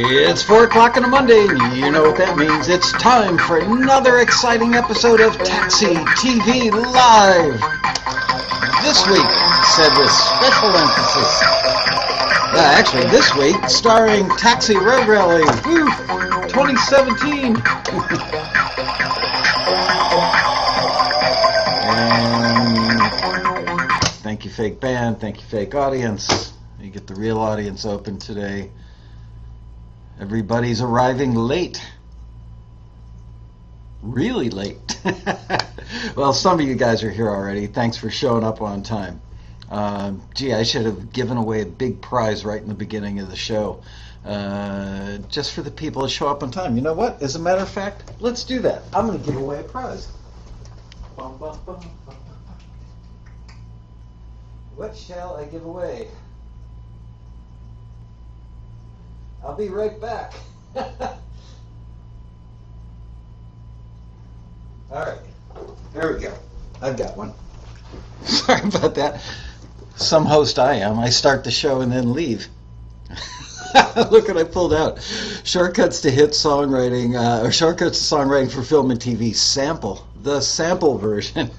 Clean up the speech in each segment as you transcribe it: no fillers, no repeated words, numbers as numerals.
It's 4 o'clock on a Monday, and you know what that means. It's time for another exciting episode of Taxi TV Live. This week, said with special emphasis. Actually, this week, starring Taxi Road Rally, 2017. And thank you, fake band. Thank you, fake audience. You get the real audience open today. Everybody's arriving late. Really late. Well, some of you guys are here already. Thanks for showing up on time. Gee, I should have given away a big prize right in the beginning of the show. Just for the people to show up on time. You know what? As a matter of fact, let's do that. I'm going to give away a prize. What shall I give away? I'll be right back. Alright, there we go. I've got one. Sorry about that. Some host I am. I start the show and then leave. Look what I pulled out. Shortcuts to Hit Songwriting, or Shortcuts to Songwriting for Film and TV sample. The sample version.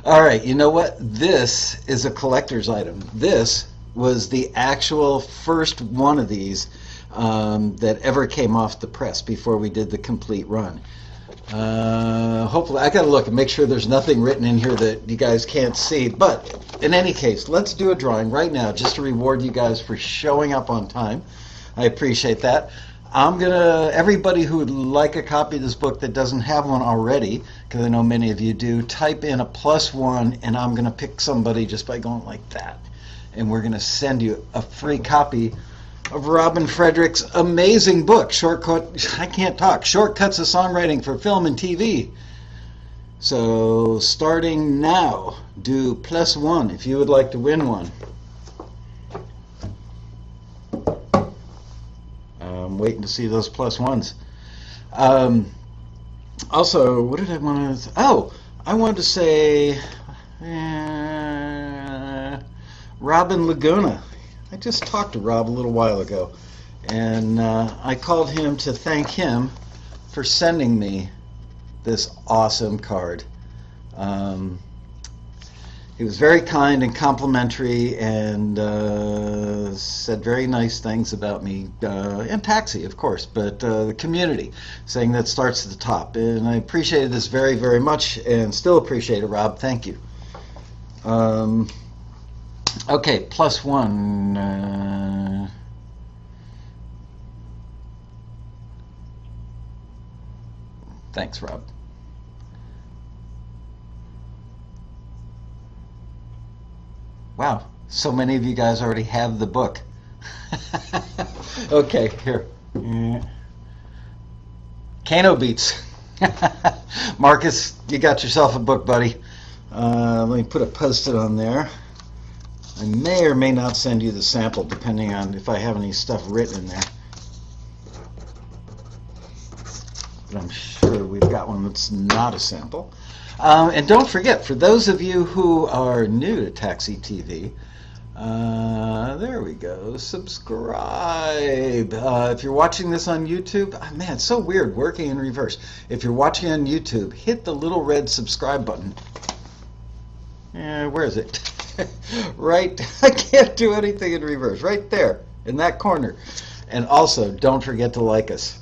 Alright, you know what? This is a collector's item. This was the actual first one of these that ever came off the press before we did the complete run. Hopefully, I gotta look and make sure there's nothing written in here that you guys can't see. But in any case, let's do a drawing right now just to reward you guys for showing up on time. I appreciate that. Everybody who would like a copy of this book that doesn't have one already, because I know many of you do, type in a +1 and I'm gonna pick somebody just by going like that. And we're going to send you a free copy of Robin Frederick's amazing book, Shortcuts to Songwriting for Film and TV. So, starting now, do +1 if you would like to win one. I'm waiting to see those +1s. Also, what did I want to... Oh, I wanted to say... Robin Laguna. I just talked to Rob a little while ago, and I called him to thank him for sending me this awesome card. He was very kind and complimentary and said very nice things about me, and Taxi, of course, but the community, saying that starts at the top. And I appreciated this very, very much, and still appreciate it, Rob. Thank you. Okay, +1. Thanks, Rob. Wow, so many of you guys already have the book. Okay, here. Kano Beats. Marcus, you got yourself a book, buddy. Let me put a post-it on there. I may or may not send you the sample depending on if I have any stuff written in there. But I'm sure we've got one that's not a sample. And don't forget, for those of you who are new to Taxi TV, there we go, subscribe. If you're watching this on YouTube, man, it's so weird working in reverse. If you're watching on YouTube, hit the little red subscribe button. Where is it? Right, I can't do anything in reverse. Right there, in that corner. And also, don't forget to like us.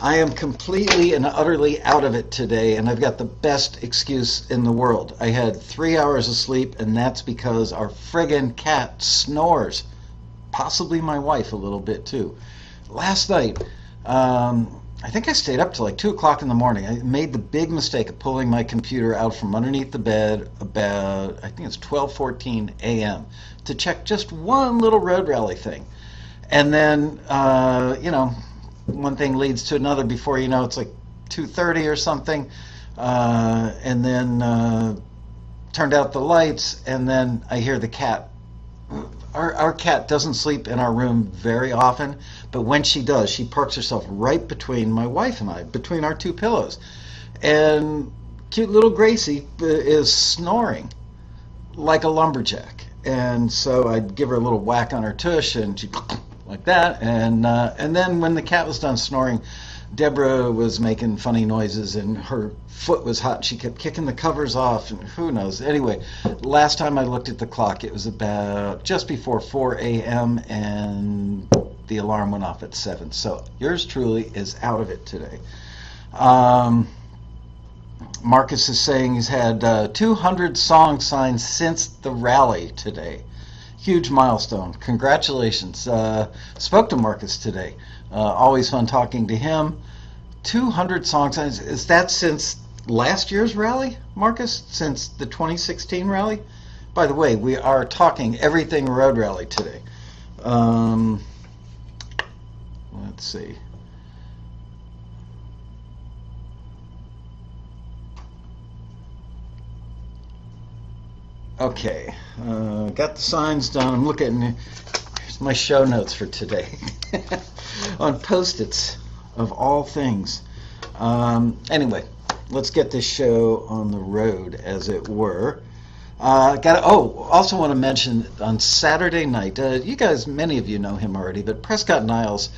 I am completely and utterly out of it today, and I've got the best excuse in the world. I had 3 hours of sleep, and that's because our friggin' cat snores. Possibly my wife a little bit, too. Last night, I think I stayed up till like 2 o'clock in the morning. I made the big mistake of pulling my computer out from underneath the bed about, I think it's 12:14 a.m. to check just one little road rally thing. And then, you know, one thing leads to another. Before you know, it's like 2:30 or something. And then turned out the lights, and then I hear the cat. Our cat doesn't sleep in our room very often, but when she does, she parks herself right between my wife and I, between our two pillows. And cute little Gracie is snoring like a lumberjack. And so I'd give her a little whack on her tush, and she'd like that. And then when the cat was done snoring, Deborah was making funny noises and her foot was hot. She kept kicking the covers off and who knows. Anyway, last time I looked at the clock, it was about just before 4 a.m. and the alarm went off at 7. So yours truly is out of it today. Marcus is saying he's had 200 song signs since the rally today. Huge milestone. Congratulations. Spoke to Marcus today. Always fun talking to him. 200 song signs. Is that since last year's rally, Marcus? Since the 2016 rally? By the way, we are talking everything road rally today. Let's see. Okay, got the signs done. I'm looking. Here's my show notes for today on Post-its of all things. Anyway, let's get this show on the road, as it were. Also want to mention on Saturday night, you guys, many of you know him already, but Prescott Niles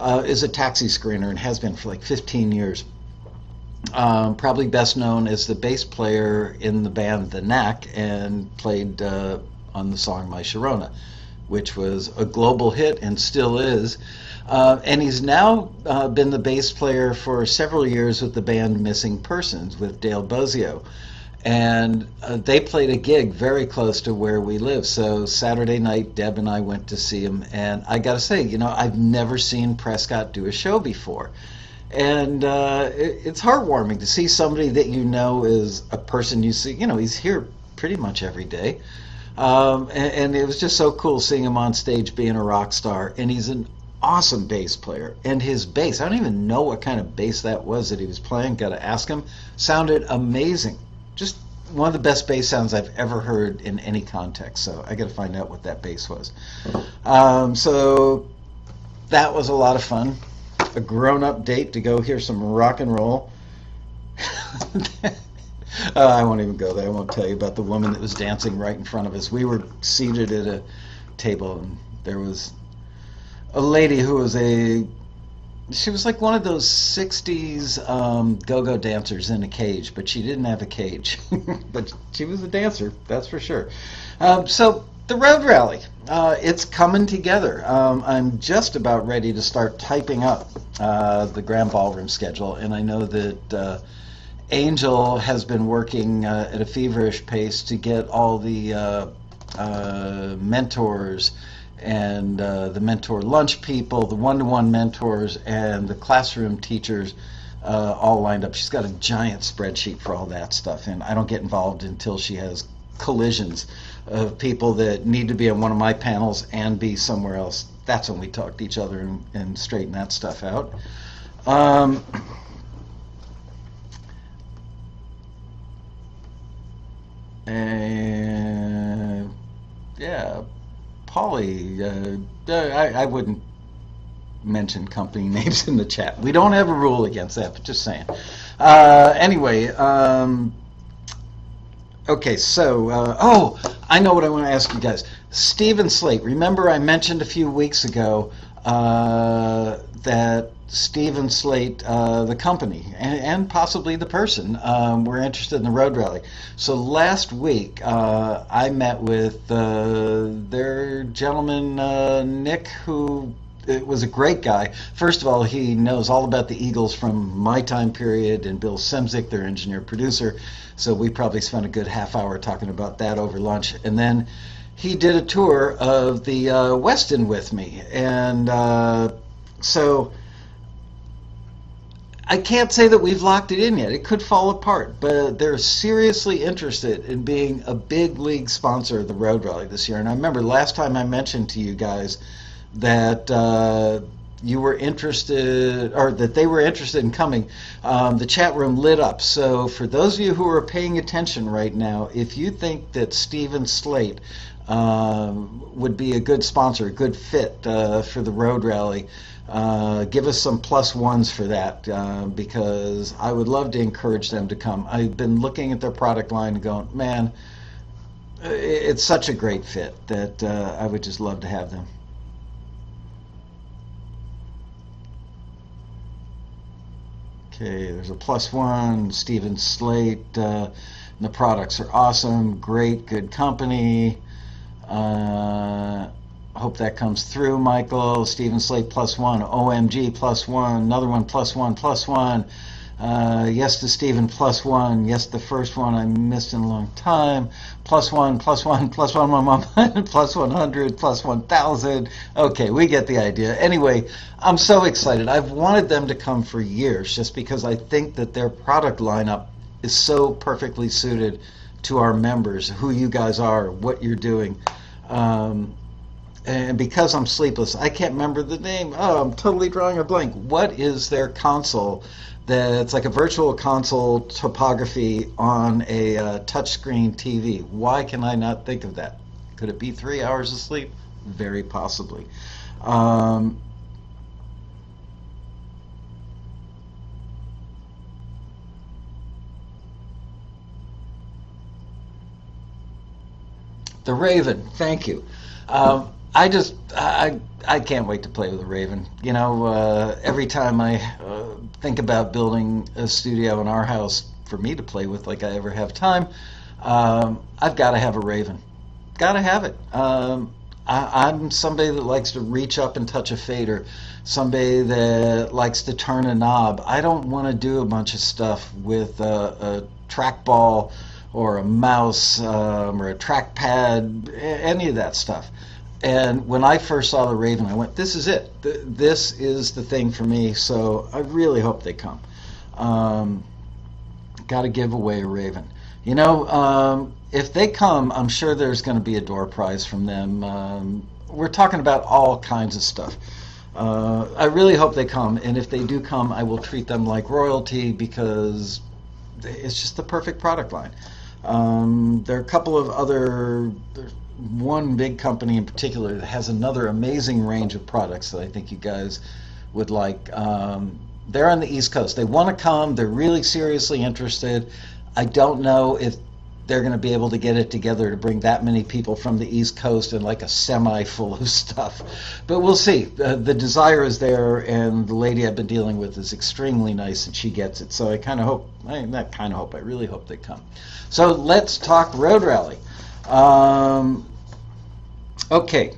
is a taxi screener and has been for like 15 years. Probably best known as the bass player in the band The Knack and played on the song My Sharona, which was a global hit and still is. And he's now been the bass player for several years with the band Missing Persons with Dale Bozio. And they played a gig very close to where we live. So Saturday night, Deb and I went to see him. And I got to say, I've never seen Prescott do a show before. And it's heartwarming to see somebody that you know is a person you see. He's here pretty much every day. And it was just so cool seeing him on stage being a rock star. And he's an awesome bass player. And his bass, I don't even know what kind of bass that was that he was playing. Got to ask him. Sounded amazing. Just one of the best bass sounds I've ever heard in any context. So I got to find out what that bass was. So that was a lot of fun. A grown-up date to go hear some rock and roll. I won't even go there. I won't tell you about the woman that was dancing right in front of us. We were seated at a table, and there was a lady who was she was like one of those 60s go-go dancers in a cage, but she didn't have a cage. But she was a dancer, that's for sure. So the road rally, it's coming together. I'm just about ready to start typing up the Grand Ballroom schedule, and I know that Angel has been working at a feverish pace to get all the mentors and the mentor lunch people, the one-to-one mentors, and the classroom teachers all lined up. She's got a giant spreadsheet for all that stuff, and I don't get involved until she has collisions of people that need to be on one of my panels and be somewhere else. That's when we talk to each other and straighten that stuff out. And yeah, Polly, I wouldn't mention company names in the chat. We don't have a rule against that, but just saying. Anyway, okay, so, I know what I want to ask you guys. Stephen Slate, remember I mentioned a few weeks ago that Stephen Slate, the company, and possibly the person, were interested in the road rally. So last week, I met with their gentleman, Nick, who was a great guy. First of all, he knows all about the Eagles from my time period, and Bill Semzik, their engineer-producer. So we probably spent a good half hour talking about that over lunch. And then he did a tour of the Westin with me. And so I can't say that we've locked it in yet. It could fall apart, but they're seriously interested in being a big league sponsor of the Road Rally this year. And I remember last time I mentioned to you guys that you were interested, or that they were interested in coming. The chat room lit up. So for those of you who are paying attention right now, if you think that Stephen Slate would be a good sponsor, a good fit for the Road Rally, give us some +1s for that, because I would love to encourage them to come. I've been looking at their product line and going, man, it's such a great fit that I would just love to have them. Okay, there's a +1. Stephen Slate. The products are awesome. Great, good company. Hope that comes through, Michael. Stephen Slate +1. OMG +1. Another one +1 +1. Yes to Stephen +1. Yes, the first one I missed in a long time. +1 +1 +1 +100 +1,000. Okay, we get the idea. Anyway, I'm so excited. I've wanted them to come for years just because I think that their product lineup is so perfectly suited to our members, who you guys are, what you're doing. And because I'm sleepless, I can't remember the name. Oh, I'm totally drawing a blank. What is their console that's like a virtual console topography on a touchscreen TV? Why can I not think of that? Could it be 3 hours of sleep? Very possibly. The Raven, thank you. I can't wait to play with the Raven. You know, every time I think about building a studio in our house for me to play with, like I ever have time, I've got to have a Raven. Got to have it. I'm somebody that likes to reach up and touch a fader, somebody that likes to turn a knob. I don't want to do a bunch of stuff with a trackball or a mouse or a trackpad, any of that stuff. And when I first saw the Raven, I went, this is it. This is the thing for me, so I really hope they come. Got to give away a Raven. You know, if they come, I'm sure there's going to be a door prize from them. We're talking about all kinds of stuff. I really hope they come, and if they do come, I will treat them like royalty because it's just the perfect product line. There are a couple of other, one big company in particular that has another amazing range of products that I think you guys would like. They're on the East Coast. They want to come. They're really seriously interested. I don't know if they're going to be able to get it together to bring that many people from the East Coast and like a semi full of stuff. But we'll see. The desire is there, and the lady I've been dealing with is extremely nice, and she gets it. So I kind of hope, I really hope they come. So let's talk Road Rally. Okay,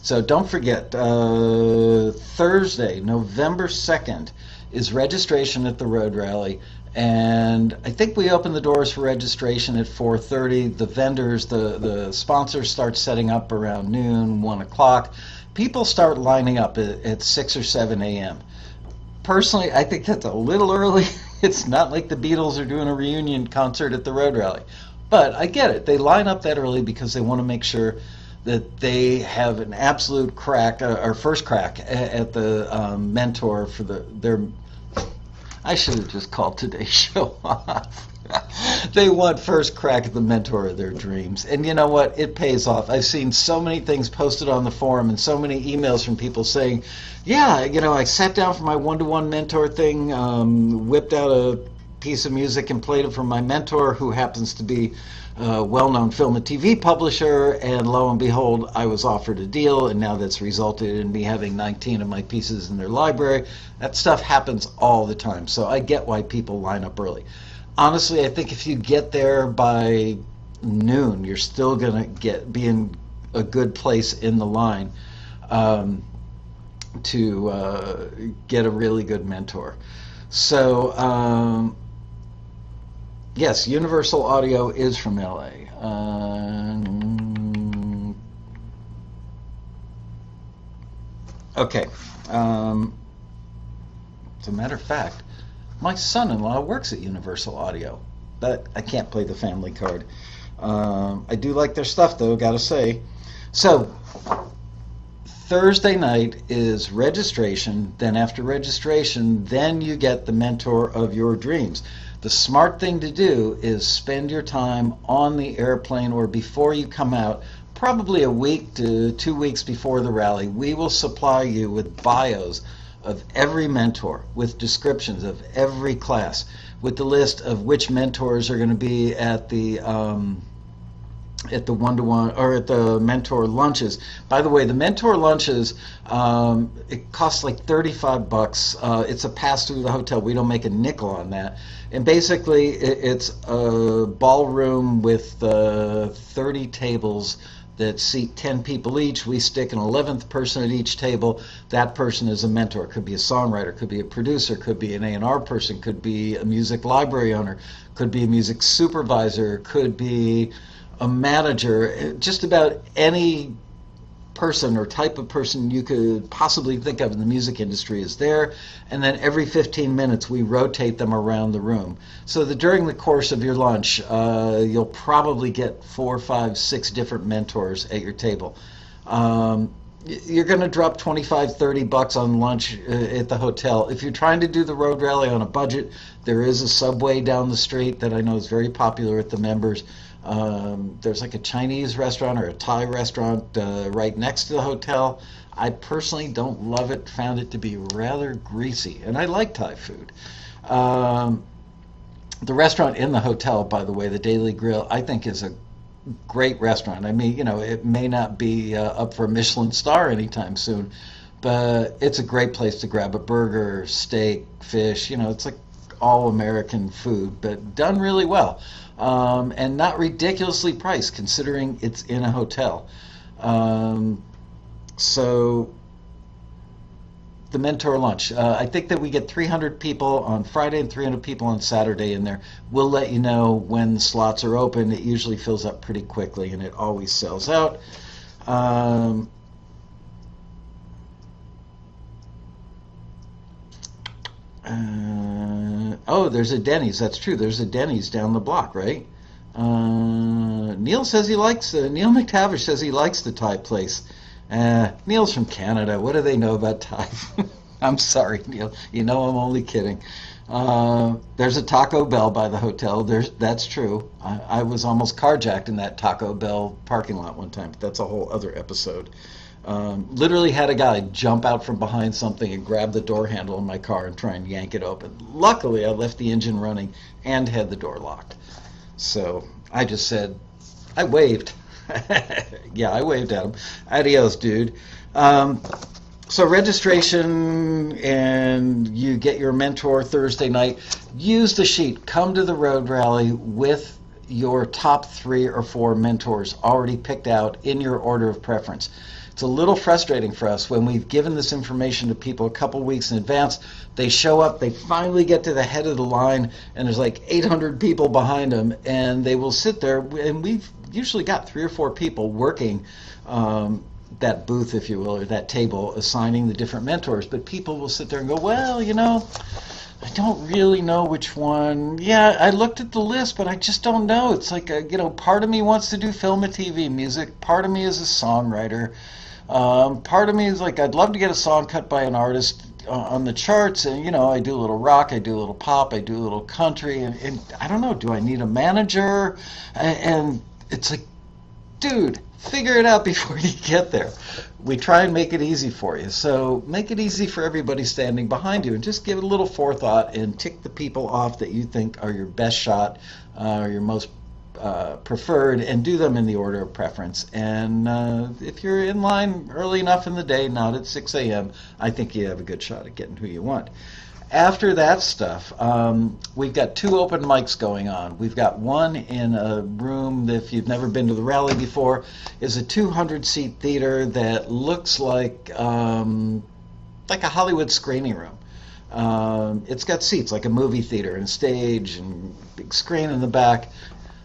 so don't forget, Thursday, November 2nd, is registration at the Road Rally. And I think we open the doors for registration at 4:30. The vendors, the sponsors start setting up around noon, 1 o'clock. People start lining up at 6 or 7 a.m. Personally, I think that's a little early. It's not like the Beatles are doing a reunion concert at the Road Rally. But I get it. They line up that early because they want to make sure that they have an absolute crack, or first crack, at the mentor for their... I should have just called today's show off. They want first crack at the mentor of their dreams. And you know what? It pays off. I've seen so many things posted on the forum and so many emails from people saying, yeah, you know, I sat down for my one-to-one mentor thing, whipped out a piece of music and played it for my mentor, who happens to be a well-known film and TV publisher, and lo and behold, I was offered a deal, and now that's resulted in me having 19 of my pieces in their library. That stuff happens all the time, so I get why people line up early. Honestly, I think if you get there by noon, you're still going to be in a good place in the line to get a really good mentor. So, yes, Universal Audio is from LA. Okay. As a matter of fact, my son-in-law works at Universal Audio, but I can't play the family card. I do like their stuff, though, gotta say. So, Thursday night is registration. Then after registration, then you get the mentor of your dreams. The smart thing to do is spend your time on the airplane or before you come out, probably a week to 2 weeks before the rally. We will supply you with bios of every mentor, with descriptions of every class, with the list of which mentors are going to be at the at the one-to-one or at the mentor lunches. By the way, the mentor lunches, it costs like $35. It's a pass through the hotel. We don't make a nickel on that. And basically, it's a ballroom with 30 tables that seat 10 people each. We stick an 11th person at each table. That person is a mentor. Could be a songwriter, could be a producer, could be an A&R person, could be a music library owner, could be a music supervisor, could be a manager. Just about any person or type of person you could possibly think of in the music industry is there. And then every 15 minutes we rotate them around the room, so that during the course of your lunch you'll probably get 4, 5, 6 different mentors at your table. You're going to drop $25-$30 on lunch at the hotel. If you're trying to do the road rally on a budget, there is a Subway down the street that I know is very popular with the members. There's like a Chinese restaurant or a Thai restaurant right next to the hotel. I personally don't love it, found it to be rather greasy, and I like Thai food. The restaurant in the hotel, by the way, the Daily Grill, I think is a great restaurant. I mean, it may not be up for a Michelin star anytime soon, but it's a great place to grab a burger, steak, fish. It's like all American food, but done really well, and not ridiculously priced considering it's in a hotel. So the mentor lunch, I think that we get 300 people on Friday and 300 people on Saturday in there. We'll let you know when the slots are open. It usually fills up pretty quickly, and it always sells out. Oh, there's a Denny's. That's true. There's a Denny's down the block, right? Neil says he likes. Neil McTavish says he likes the Thai place. Neil's from Canada. What do they know about Thai? I'm sorry, Neil. I'm only kidding. There's a Taco Bell by the hotel. That's true. I was almost carjacked in that Taco Bell parking lot one time, but that's a whole other episode. Literally had a guy jump out from behind something and grab the door handle in my car and try and yank it open. Luckily, I left the engine running and had the door locked. So I just said, I waved. Yeah, I waved at him. Adios, dude. So registration, and you get your mentor Thursday night. Use the sheet. Come to the road rally with your top 3 or 4 mentors already picked out in your order of preference. It's a little frustrating for us when we've given this information to people a couple weeks in advance. They show up, they finally get to the head of the line, and there's like 800 people behind them, and they will sit there, and we've usually got 3 or 4 people working that booth, if you will, or that table, assigning the different mentors. But people will sit there and go, well, I don't really know which one. Yeah, I looked at the list, but I just don't know. It's like, part of me wants to do film and TV music. Part of me is a songwriter. Part of me is like, I'd love to get a song cut by an artist on the charts. And, I do a little rock, I do a little pop, I do a little country. And I don't know, do I need a manager? And it's like, dude, figure it out before you get there. We try and make it easy for you. So make it easy for everybody standing behind you, and just give it a little forethought and tick the people off that you think are your best shot, or your most preferred, and do them in the order of preference. And if you're in line early enough in the day, not at 6 a.m., I think you have a good shot at getting who you want. After that stuff, we've got 2 open mics going on. We've got one in a room that, if you've never been to the rally before, is a 200-seat theater that looks like a Hollywood screening room. It's got seats like a movie theater and stage and big screen in the back.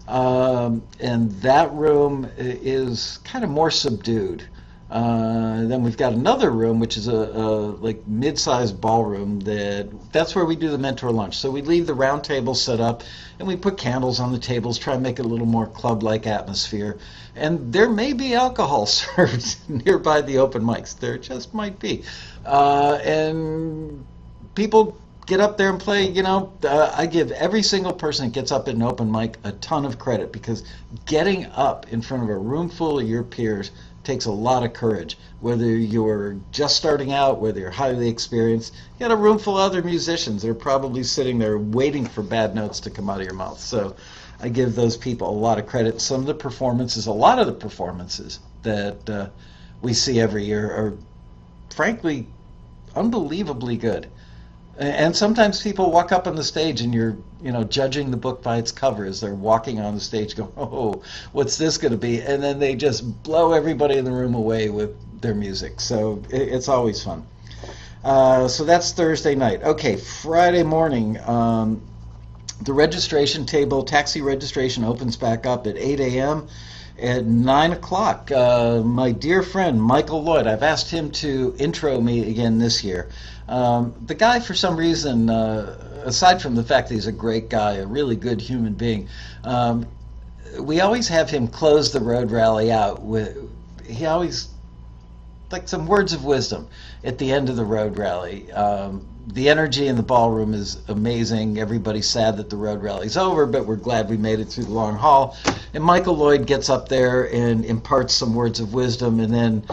And that room is kind of more subdued. Then we've got another room, which is a like mid-sized ballroom. That's where we do the mentor lunch. So we leave the round table set up, and we put candles on the tables, try and make it a little more club-like atmosphere. And there may be alcohol served nearby the open mics. There just might be. And people get up there and play. I give every single person that gets up at an open mic a ton of credit, because getting up in front of a room full of your peers takes a lot of courage. Whether you're just starting out, whether you're highly experienced, you got a room full of other musicians that are probably sitting there waiting for bad notes to come out of your mouth. So I give those people a lot of credit. Some of the performances, a lot of the performances that we see every year are frankly unbelievably good. And sometimes people walk up on the stage and you're, judging the book by its cover as they're walking on the stage going, oh, what's this going to be? And then they just blow everybody in the room away with their music. So it's always fun. So that's Thursday night. Okay, Friday morning, the registration table, taxi registration opens back up at 8 a.m. At 9 o'clock, my dear friend Michael Lloyd, I've asked him to intro me again this year. The guy, for some reason, aside from the fact that he's a great guy, a really good human being, we always have him close the road rally out with, he always, like some words of wisdom at the end of the road rally. The energy in the ballroom is amazing. Everybody's sad that the road rally's over, but we're glad we made it through the long haul. And Michael Lloyd gets up there and imparts some words of wisdom and then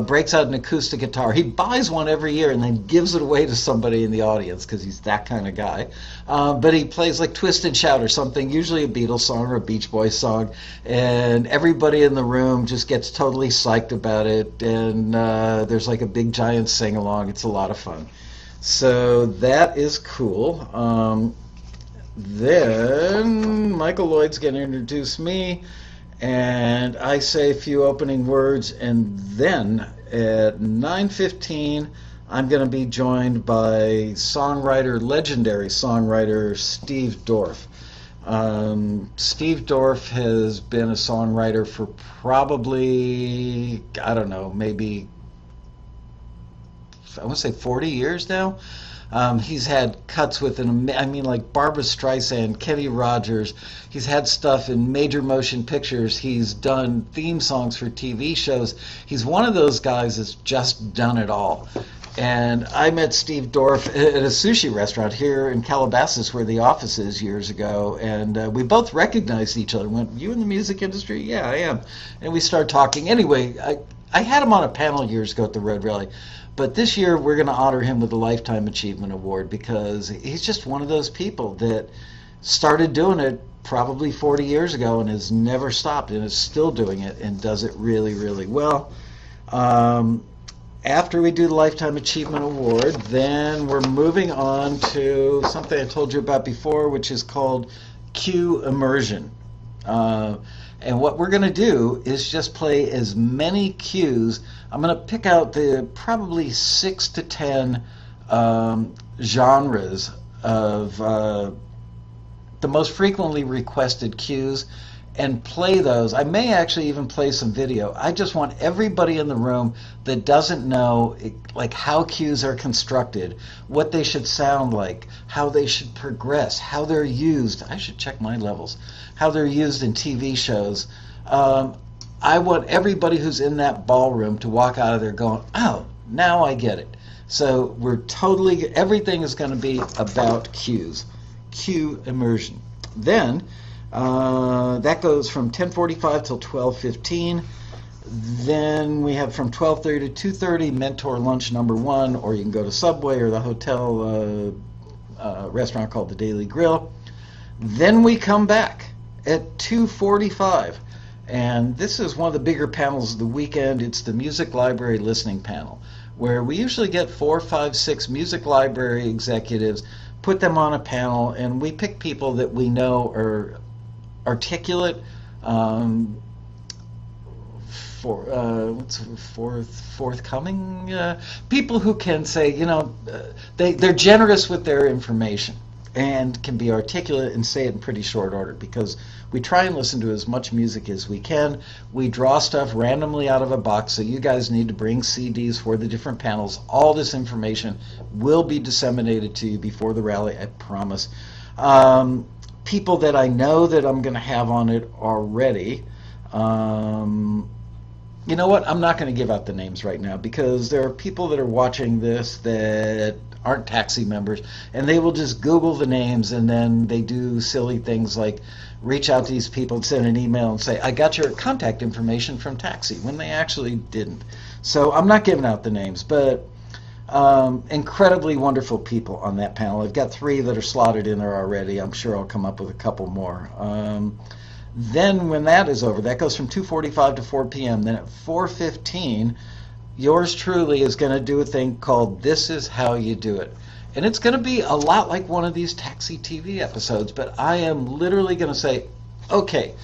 breaks out an acoustic guitar. He buys one every year and then gives it away to somebody in the audience because he's that kind of guy. But he plays like Twist and Shout or something, usually a Beatles song or a Beach Boys song, and everybody in the room just gets totally psyched about it, and there's like a big giant sing-along. It's a lot of fun. So that is cool. Then Michael Lloyd's going to introduce me, and I say a few opening words, and then at 9:15 I'm going to be joined by legendary songwriter Steve Dorff. Steve Dorff has been a songwriter for probably, I don't know, maybe I want to say 40 years now. He's had cuts with like Barbra Streisand, Kenny Rogers. He's had stuff in major motion pictures. He's done theme songs for TV shows. He's one of those guys that's just done it all. And I met Steve Dorff at a sushi restaurant here in Calabasas where the office is years ago, and we both recognized each other. Went, you in the music industry? Yeah, I am. And we started talking. Anyway, I had him on a panel years ago at the Road Rally. But this year, we're going to honor him with a Lifetime Achievement Award because he's just one of those people that started doing it probably 40 years ago and has never stopped and is still doing it and does it really, really well. After we do the Lifetime Achievement Award, then we're moving on to something I told you about before, which is called Cue Immersion. And what we're going to do is just play as many cues. I'm going to pick out the probably 6 to 10 genres of the most frequently requested cues and play those. I may actually even play some video. I just want everybody in the room that doesn't know like how cues are constructed, what they should sound like, how they should progress, how they're used. I should check my levels. How they're used in TV shows. I want everybody who's in that ballroom to walk out of there going, oh, now I get it. So everything is going to be about cues. Cue immersion. Then that goes from 10:45 till 12:15. Then we have from 12:30 to 2:30 Mentor Lunch number 1, or you can go to Subway or the hotel restaurant called the Daily Grill. Then we come back at 2:45, and this is one of the bigger panels of the weekend. It's the Music Library Listening Panel, where we usually get 4, 5, 6 music library executives, put them on a panel, and we pick people that we know are articulate, forthcoming, people who can say, they're generous with their information and can be articulate and say it in pretty short order, because we try and listen to as much music as we can. We draw stuff randomly out of a box, so you guys need to bring CDs for the different panels. All this information will be disseminated to you before the rally, I promise. People that I know that I'm going to have on it already. You know what? I'm not going to give out the names right now, because there are people that are watching this that aren't taxi members, and they will just Google the names, and then they do silly things like reach out to these people and send an email and say, I got your contact information from taxi, when they actually didn't. So I'm not giving out the names, but Incredibly wonderful people on that panel. I've got 3 that are slotted in there already. I'm sure I'll come up with a couple more. Then when that is over, that goes from 2:45 to 4 p.m. Then at 4:15, yours truly is going to do a thing called This Is How You Do It. And it's going to be a lot like one of these Taxi TV episodes, but I am literally going to say, okay,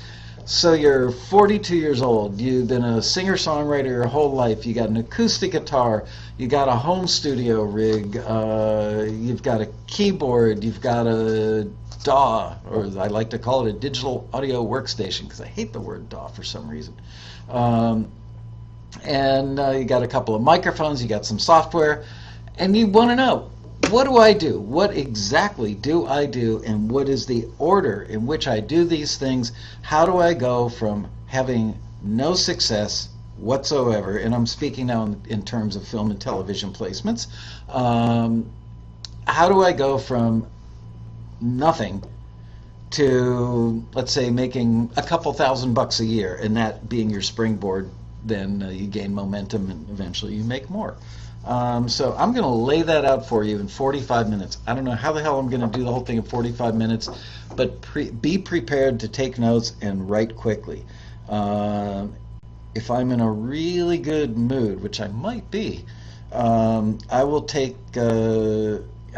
so you're 42 years old, you've been a singer-songwriter your whole life, you got an acoustic guitar, you got a home studio rig, you've got a keyboard, you've got a DAW, or I like to call it a digital audio workstation, because I hate the word DAW for some reason. And you got a couple of microphones, you got some software, and you want to know, what do I do? What exactly do I do, and what is the order in which I do these things? How do I go from having no success whatsoever, and I'm speaking now in terms of film and television placements, how do I go from nothing to, let's say, making a couple $1,000 a year, and that being your springboard, then you gain momentum and eventually you make more. So I'm going to lay that out for you in 45 minutes. I don't know how the hell I'm going to do the whole thing in 45 minutes, but be prepared to take notes and write quickly. If I'm in a really good mood, which I might be, I will take...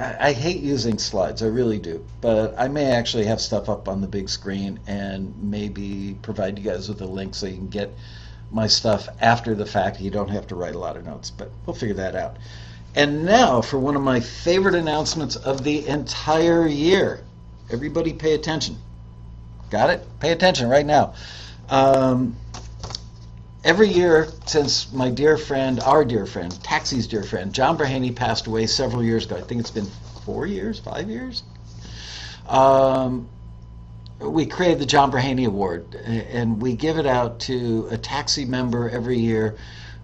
I hate using slides, I really do, but I may actually have stuff up on the big screen and maybe provide you guys with a link so you can get my stuff after the fact. You don't have to write a lot of notes, but we'll figure that out. And now for one of my favorite announcements of the entire year. Everybody pay attention. Got it? Pay attention right now. Every year since my dear friend, our dear friend, Taxi's dear friend, John Brahimi passed away several years ago. I think it's been 4 years, 5 years. We created the John Brahimi Award, and we give it out to a Taxi member every year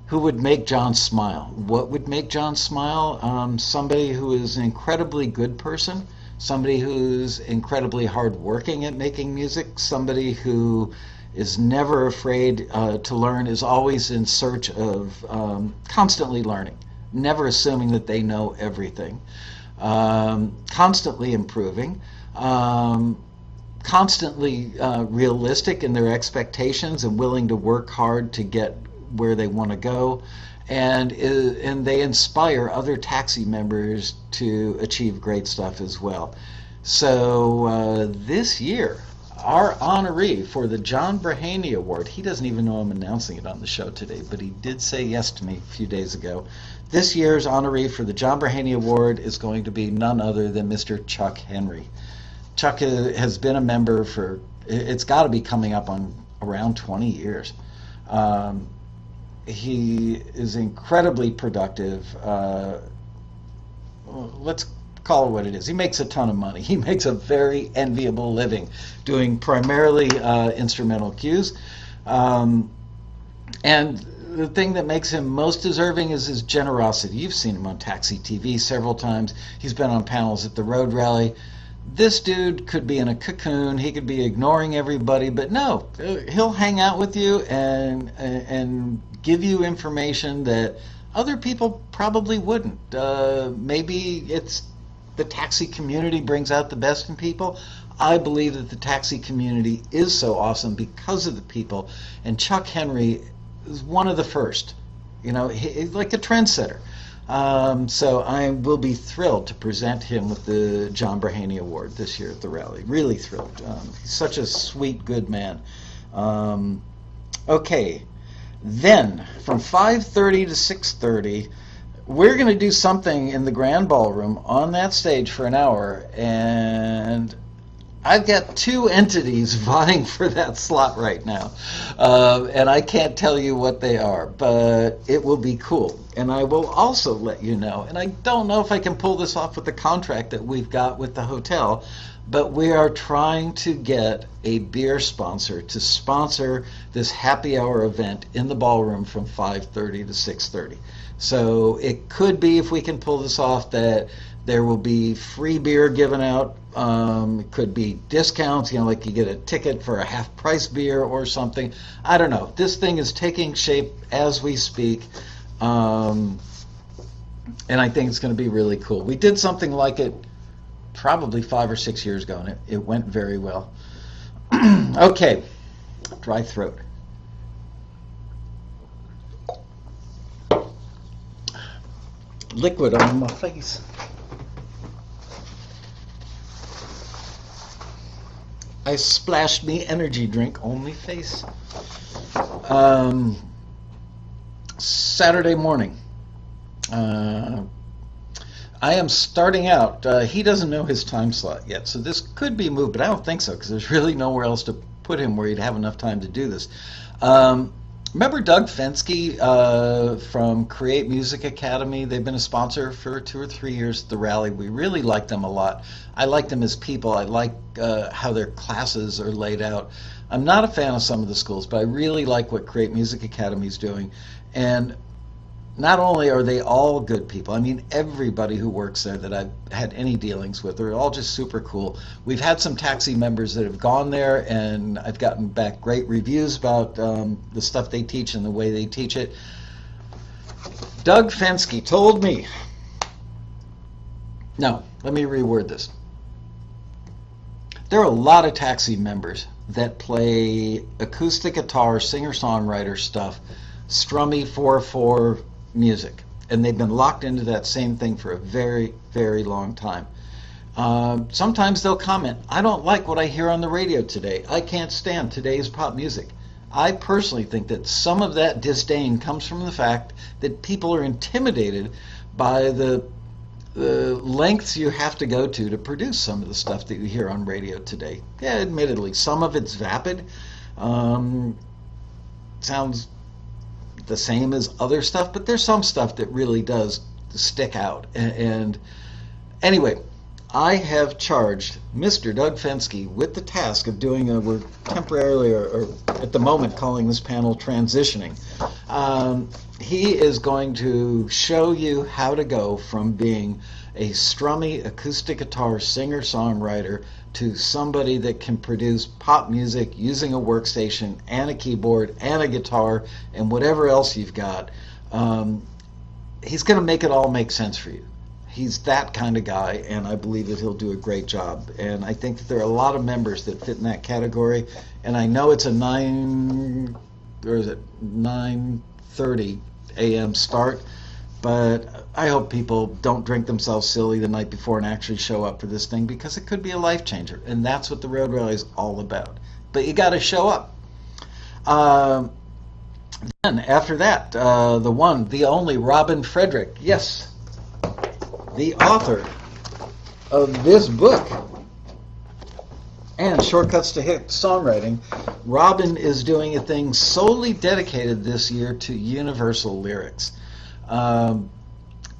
who would make John smile. What would make John smile? Somebody who is an incredibly good person, somebody who's incredibly hardworking at making music, somebody who is never afraid to learn, is always in search of constantly learning, never assuming that they know everything, constantly improving, constantly realistic in their expectations and willing to work hard to get where they want to go, and they inspire other Taxi members to achieve great stuff as well. So this year, our honoree for the John Brahimi Award, he doesn't even know I'm announcing it on the show today, but he did say yes to me a few days ago. This year's honoree for the John Brahimi Award is going to be none other than Mr. Chuck Henry. Chuck has been a member for, it's got to be coming up on around 20 years. He is incredibly productive. Let's call it what it is. He makes a ton of money. He makes a very enviable living doing primarily instrumental cues. And the thing that makes him most deserving is his generosity. You've seen him on Taxi TV several times. He's been on panels at the Road Rally. This dude could be in a cocoon, he could be ignoring everybody, but no, he'll hang out with you and give you information that other people probably wouldn't. Maybe it's the Taxi community brings out the best in people. I believe that the Taxi community is so awesome because of the people, and Chuck Henry is one of the first. You know, he's like a trendsetter. So I will be thrilled to present him with the John Brahimi Award this year at the rally. Really thrilled. He's such a sweet, good man. Okay, then from 5:30 to 6:30, we're going to do something in the Grand Ballroom on that stage for an hour, and I've got 2 entities vying for that slot right now, and I can't tell you what they are, but it will be cool. And I will also let you know, and I don't know if I can pull this off with the contract that we've got with the hotel, but we are trying to get a beer sponsor to sponsor this happy hour event in the ballroom from 5:30 to 6:30. So it could be, if we can pull this off, that there will be free beer given out. It could be discounts, you know, like you get a ticket for a half-price beer or something. I don't know. This thing is taking shape as we speak. And I think it's going to be really cool. We did something like it probably 5 or 6 years ago, and it went very well. Okay, dry throat. Liquid on my face. I splashed me energy drink on my face. Saturday morning. I am starting out. He doesn't know his time slot yet, so this could be moved, but I don't think so because there's really nowhere else to put him where he'd have enough time to do this. Remember Doug Fenske from Create Music Academy? They've been a sponsor for 2 or 3 years at the rally. We really like them a lot. I like them as people. I like how their classes are laid out. I'm not a fan of some of the schools, but I really like what Create Music Academy is doing. And not only are they all good people, I mean everybody who works there that I've had any dealings with are all just super cool. We've had some taxi members that have gone there, and I've gotten back great reviews about the stuff they teach and the way they teach it. Doug Fenske told me, no, let me reword this. There are a lot of taxi members that play acoustic guitar, singer-songwriter stuff, strummy 4/4 music, and they've been locked into that same thing for a very, very long time. Sometimes they'll comment, I don't like what I hear on the radio today. I can't stand today's pop music. I personally think that some of that disdain comes from the fact that people are intimidated by the lengths you have to go to produce some of the stuff that you hear on radio today. Yeah, admittedly, some of it's vapid. Sounds the same as other stuff, but there's some stuff that really does stick out. And anyway, I have charged Mr. Doug Fenske with the task of doing we're temporarily or at the moment calling this panel transitioning. He is going to show you how to go from being a strummy acoustic guitar singer-songwriter to somebody that can produce pop music using a workstation and a keyboard and a guitar and whatever else you've got. He's going to make it all make sense for you. He's that kind of guy, and I believe that he'll do a great job. And I think that there are a lot of members that fit in that category. And I know it's a 9:30 a.m. start, but I hope people don't drink themselves silly the night before and actually show up for this thing, because it could be a life changer, and that's what the Road Rally is all about. But you got to show up. Then after that, the one, the only Robin Frederick, yes, the author of this book and Shortcuts to Hit Songwriting. Robin is doing a thing solely dedicated this year to universal lyrics.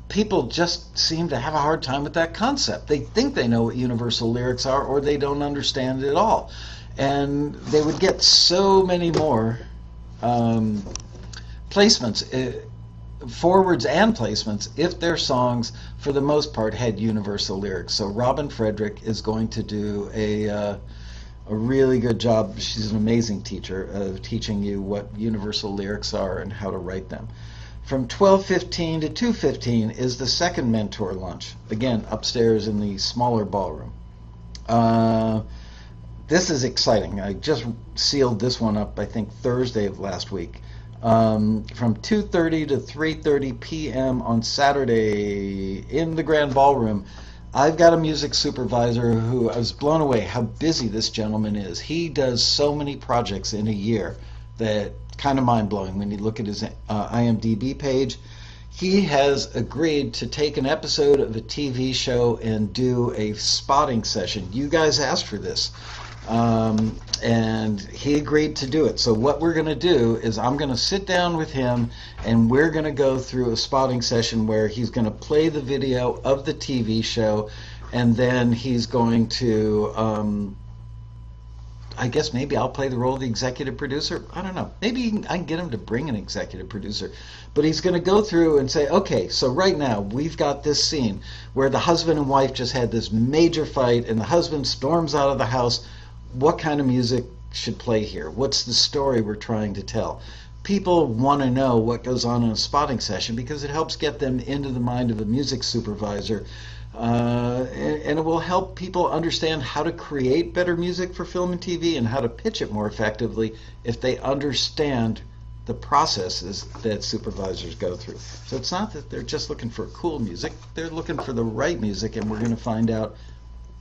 People just seem to have a hard time with that concept. They think they know what universal lyrics are, or they don't understand it at all. And they would get so many more placements, forwards and placements, if their songs, for the most part, had universal lyrics. So Robin Frederick is going to do a really good job. She's an amazing teacher of teaching you what universal lyrics are and how to write them. From 12:15 to 2:15 is the second mentor lunch, again upstairs in the smaller ballroom. This is exciting. I just sealed this one up, I think Thursday of last week. From 2:30 to 3:30 p.m. on Saturday in the Grand Ballroom. I've got a music supervisor who I was blown away how busy this gentleman is. He does so many projects in a year that kind of mind-blowing when you look at his IMDb page. He has agreed to take an episode of a TV show and do a spotting session. You guys asked for this. And he agreed to do it. So what we're going to do is I'm going to sit down with him, and we're going to go through a spotting session where he's going to play the video of the TV show, and then he's going to I guess maybe I'll play the role of the executive producer. I don't know. Maybe I can get him to bring an executive producer. But he's going to go through and say, okay, so right now we've got this scene where the husband and wife just had this major fight, and the husband storms out of the house. What kind of music should play here? What's the story we're trying to tell? people want to know what goes on in a spotting session because it helps get them into the mind of a music supervisor. And it will help people understand how to create better music for film and TV and how to pitch it more effectively if they understand the processes that supervisors go through. So it's not that they're just looking for cool music, they're looking for the right music, and we're going to find out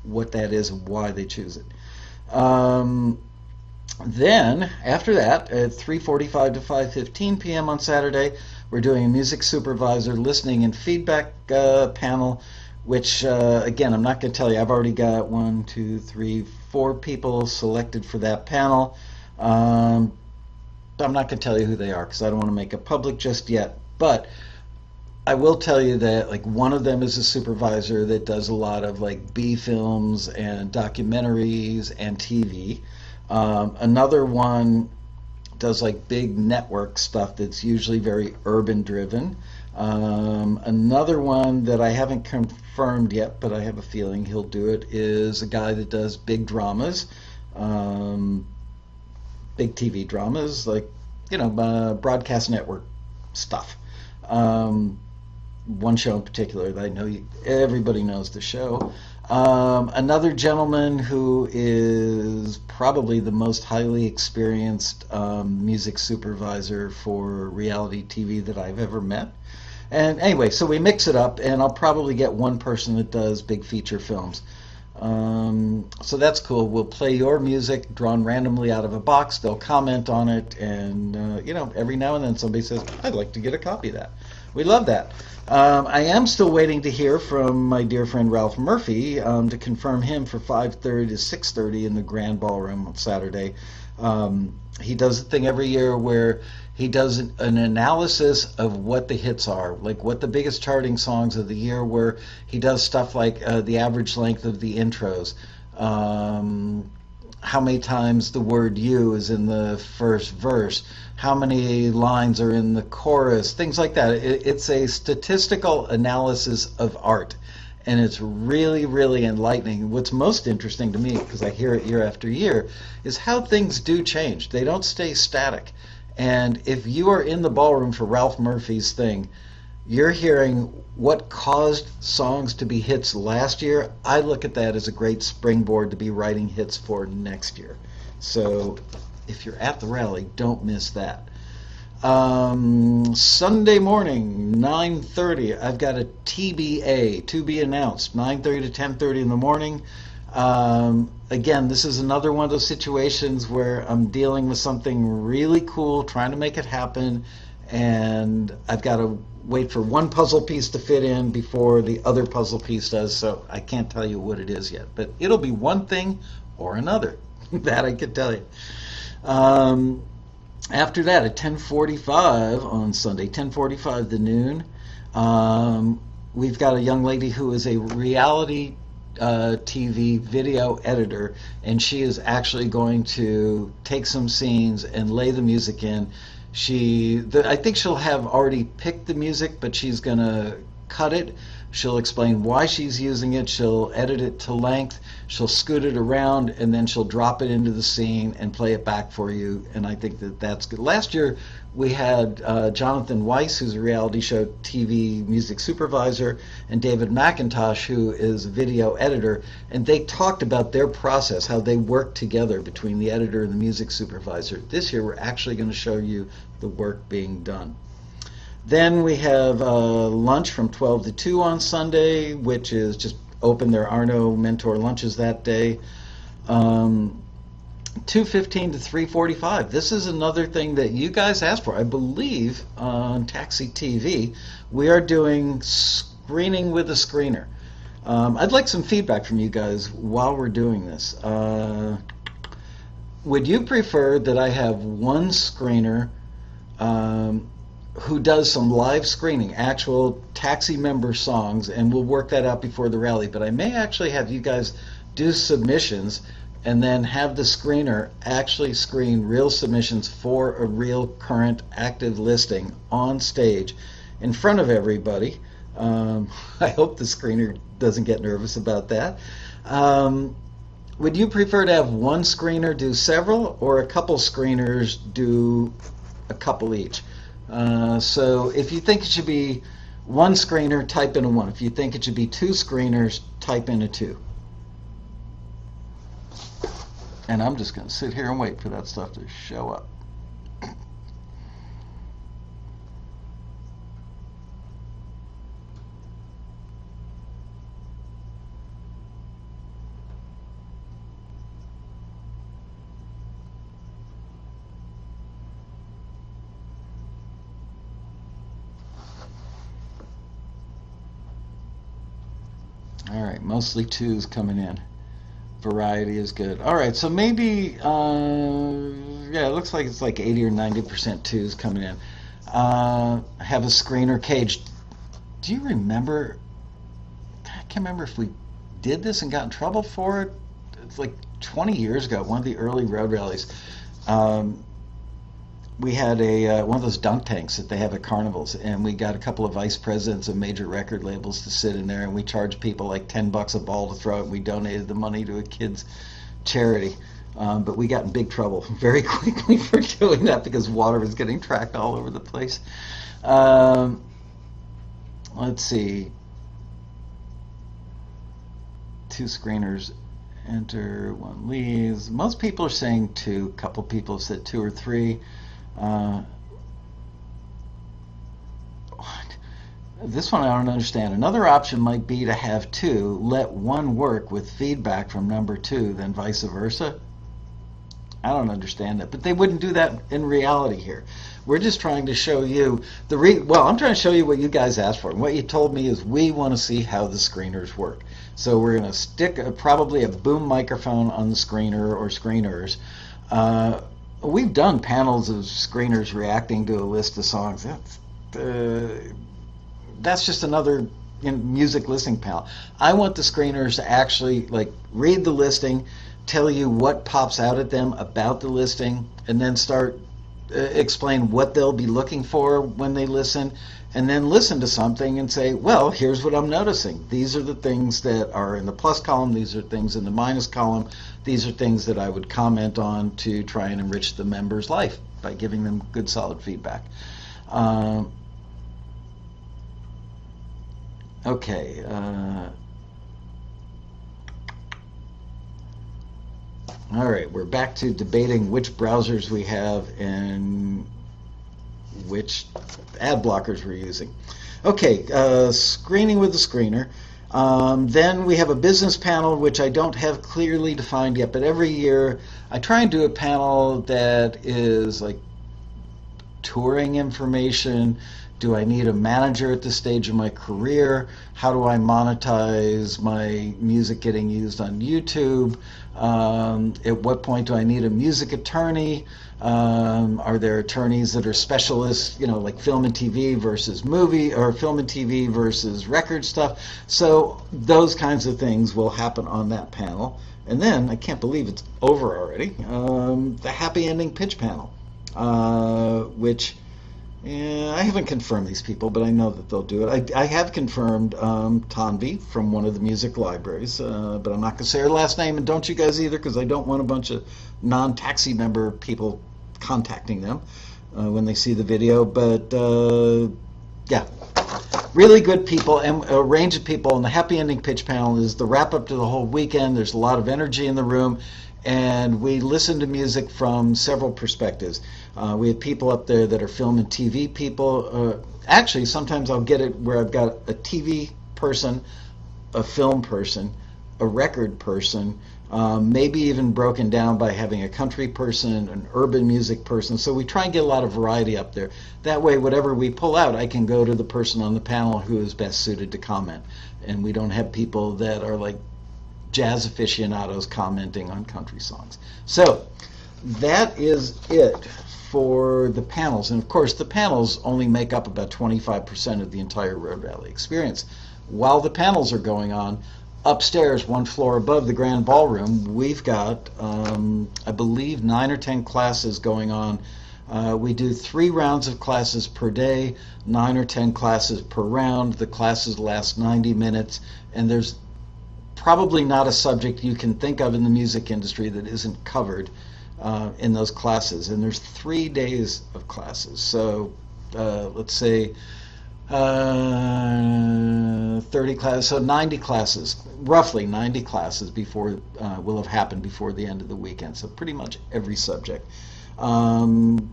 what that is and why they choose it. Then, after that, at 3:45 to 5:15 p.m. on Saturday, we're doing a music supervisor listening and feedback panel, which, again, I'm not going to tell you. I've already got 1, 2, 3, 4 people selected for that panel. I'm not going to tell you who they are because I don't want to make it public just yet. But I will tell you that like one of them is a supervisor that does a lot of like B films and documentaries and TV. Another one does like big network stuff that's usually very urban driven. Another one that I haven't confirmed yet, but I have a feeling he'll do it, is a guy that does big dramas, big TV dramas, like, you know, broadcast network stuff. One show in particular that I know everybody knows the show. Another gentleman who is probably the most highly experienced music supervisor for reality TV that I've ever met. And anyway, so we mix it up, and I'll probably get one person that does big feature films. So that's cool. We'll play your music drawn randomly out of a box. They'll comment on it, and you know, every now and then somebody says, I'd like to get a copy of that. We love that. I am still waiting to hear from my dear friend Ralph Murphy to confirm him for 5:30 to 6:30 in the Grand Ballroom on Saturday. He does a thing every year where he does an analysis of what the hits are, like what the biggest charting songs of the year were. He does stuff like the average length of the intros, how many times the word you is in the first verse, how many lines are in the chorus, things like that. It's a statistical analysis of art, and it's really, really enlightening. What's most interesting to me, because I hear it year after year, is how things do change. They don't stay static. And if you are in the ballroom for Ralph Murphy's thing, you're hearing what caused songs to be hits last year. I look at that as a great springboard to be writing hits for next year. So if you're at the rally, don't miss that. Sunday morning, 9:30, I've got a TBA, to be announced, 9:30 to 10:30 in the morning. Again, this is another one of those situations where I'm dealing with something really cool, trying to make it happen, and I've got to wait for one puzzle piece to fit in before the other puzzle piece does, so I can't tell you what it is yet. But it'll be one thing or another. That I can tell you. After that, at 10:45 on Sunday, 10:45 to noon, we've got a young lady who is a reality TV video editor, and she is actually going to take some scenes and lay the music in. I think she'll have already picked the music, but she's going to cut it. She'll explain why she's using it. She'll edit it to length. She'll scoot it around, and then she'll drop it into the scene and play it back for you. And I think that that's good. Last year, we had Jonathan Weiss, who's a reality show TV music supervisor, and David McIntosh, who is a video editor. And they talked about their process, how they work together between the editor and the music supervisor. This year, we're actually going to show you the work being done. Then we have lunch from 12 to 2 on Sunday, which is just open. There are no mentor lunches that day. 2:15 to 3:45. This is another thing that you guys asked for. I believe on Taxi TV, we are doing screening with a screener. I'd like some feedback from you guys while we're doing this. Would you prefer that I have one screener who does some live screening, actual Taxi member songs, and we'll work that out before the rally, but I may actually have you guys do submissions and then have the screener actually screen real submissions for a real current active listing on stage in front of everybody. I hope the screener doesn't get nervous about that. Would you prefer to have one screener do several, or a couple screeners do a couple each. So if you think it should be one screener, type in a 1. If you think it should be 2 screeners, type in a 2. And I'm just going to sit here and wait for that stuff to show up. All right, mostly 2s coming in. Variety is good. All right, so maybe, yeah, it looks like it's like 80 or 90% 2s coming in. Have a screener cage. Do you remember? I can't remember if we did this and got in trouble for it. It's like 20 years ago, one of the early road rallies. We had one of those dunk tanks that they have at carnivals, and we got a couple of vice presidents of major record labels to sit in there, and we charged people like $10 a ball to throw it, and we donated the money to a kid's charity. But we got in big trouble very quickly for doing that because water was getting tracked all over the place. Let's see. 2 screeners enter, 1 leaves. Most people are saying 2. A couple people have said 2 or 3. This one I don't understand. Another option might be to have 2, let 1 work with feedback from number 2, then vice versa. I don't understand that, but they wouldn't do that in reality here. We're just trying to show you well, I'm trying to show you what you guys asked for. And what you told me is we want to see how the screeners work. So we're going to stick probably a boom microphone on the screener or screeners. We've done panels of screeners reacting to a list of songs. That's just another music listening panel. I want the screeners to actually read the listing, tell you what pops out at them about the listing, and then start explain what they'll be looking for when they listen, and then listen to something and say, well, here's what I'm noticing. These are the things that are in the plus column. These are things in the minus column. These are things that I would comment on to try and enrich the member's life by giving them good, solid feedback. Okay. All right, we're back to debating which browsers we have and which ad blockers we're using. Okay, screening with the screener. Then we have a business panel, which I don't have clearly defined yet, but every year I try and do a panel that is like touring information. Do I need a manager at this stage of my career? How do I monetize my music getting used on YouTube? At what point do I need a music attorney? Are there attorneys that are specialists, like film and TV versus movie, or film and TV versus record stuff? So those kinds of things will happen on that panel. And then, I can't believe it's over already, the happy ending pitch panel, which I haven't confirmed these people, but I know that they'll do it. I have confirmed Tanvi from one of the music libraries, but I'm not going to say her last name, and don't you guys either, because I don't want a bunch of non-taxi member people contacting them when they see the video. But yeah, really good people, and a range of people. And the happy ending pitch panel is the wrap-up to the whole weekend. There's a lot of energy in the room, and we listen to music from several perspectives. We have people up there that are film and TV people. Actually, sometimes I'll get it where I've got a TV person, a film person, a record person, maybe even broken down by having a country person, an urban music person. So we try and get a lot of variety up there. That way, whatever we pull out, I can go to the person on the panel who is best suited to comment. And we don't have people that are like jazz aficionados commenting on country songs. So that is it for the panels. And of course, the panels only make up about 25% of the entire Road Rally experience. While the panels are going on, upstairs, 1 floor above the grand ballroom, we've got, I believe, 9 or 10 classes going on. We do 3 rounds of classes per day, 9 or 10 classes per round. The classes last 90 minutes, and there's probably not a subject you can think of in the music industry that isn't covered in those classes, and there's 3 days of classes. So let's say 30 classes, so 90 classes, roughly 90 classes before will have happened before the end of the weekend. So pretty much every subject. On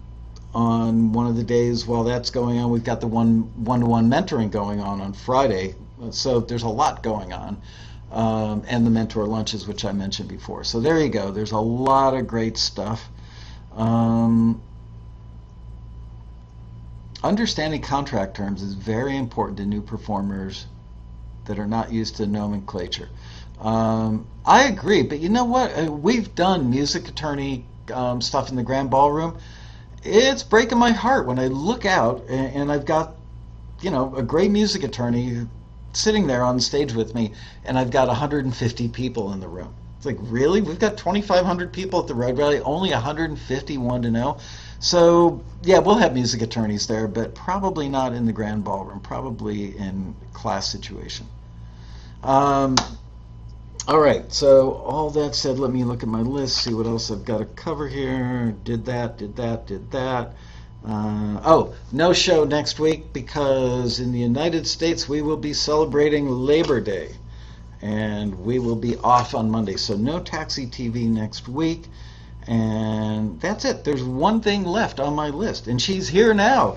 one of the days while that's going on, we've got the one-to-one mentoring going on Friday. So there's a lot going on. And the mentor lunches, which I mentioned before. So there you go. There's a lot of great stuff. Understanding contract terms is very important to new performers that are not used to nomenclature. I agree, but you know what? We've done music attorney stuff in the Grand Ballroom. It's breaking my heart when I look out and I've got, a great music attorney sitting there on stage with me, and I've got 150 people in the room. It's like, really? We've got 2,500 people at the Road Rally, only 150 want to know. So, yeah, we'll have music attorneys there, but probably not in the Grand Ballroom, probably in class situation. All right, so all that said, let me look at my list, see what else I've got to cover here. Did that. No show next week because in the United States we will be celebrating Labor Day, and we will be off on Monday, so no Taxi TV next week. And that's it. There's one thing left on my list, and she's here now.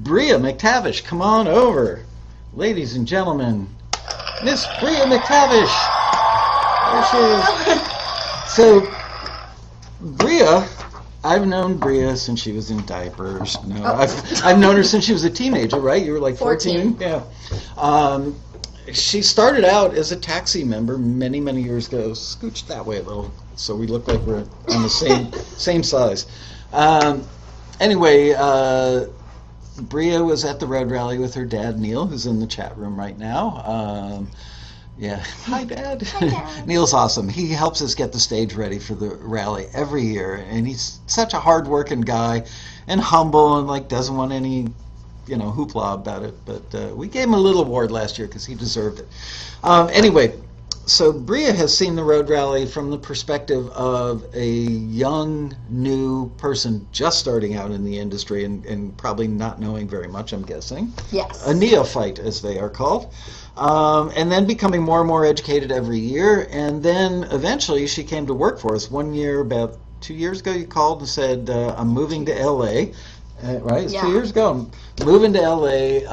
Briagha McTavish, come on over. Ladies and gentlemen, Miss Briagha McTavish. There she is. So, Briagha, I've known Briagha since she was in diapers. No, I've known her since she was a teenager, right? You were like 14? Yeah. She started out as a taxi member many, many years ago. Scooch that way a little so we look like we're on the same size. Anyway, Briagha was at the Road Rally with her dad, Neil, who's in the chat room right now. Yeah. Hi, Dad. Hi, Dad. Neil's awesome. He helps us get the stage ready for the rally every year, and he's such a hard-working guy and humble and doesn't want any hoopla about it. But we gave him a little award last year because he deserved it. Anyway, so Briagha has seen the Road Rally from the perspective of a young, new person just starting out in the industry and probably not knowing very much, I'm guessing. Yes. A neophyte, as they are called. And then becoming more and more educated every year. And then eventually she came to work for us. One year, about 2 years ago, you called and said, I'm moving to L.A., right? It's 2 years ago. I'm moving to L.A.,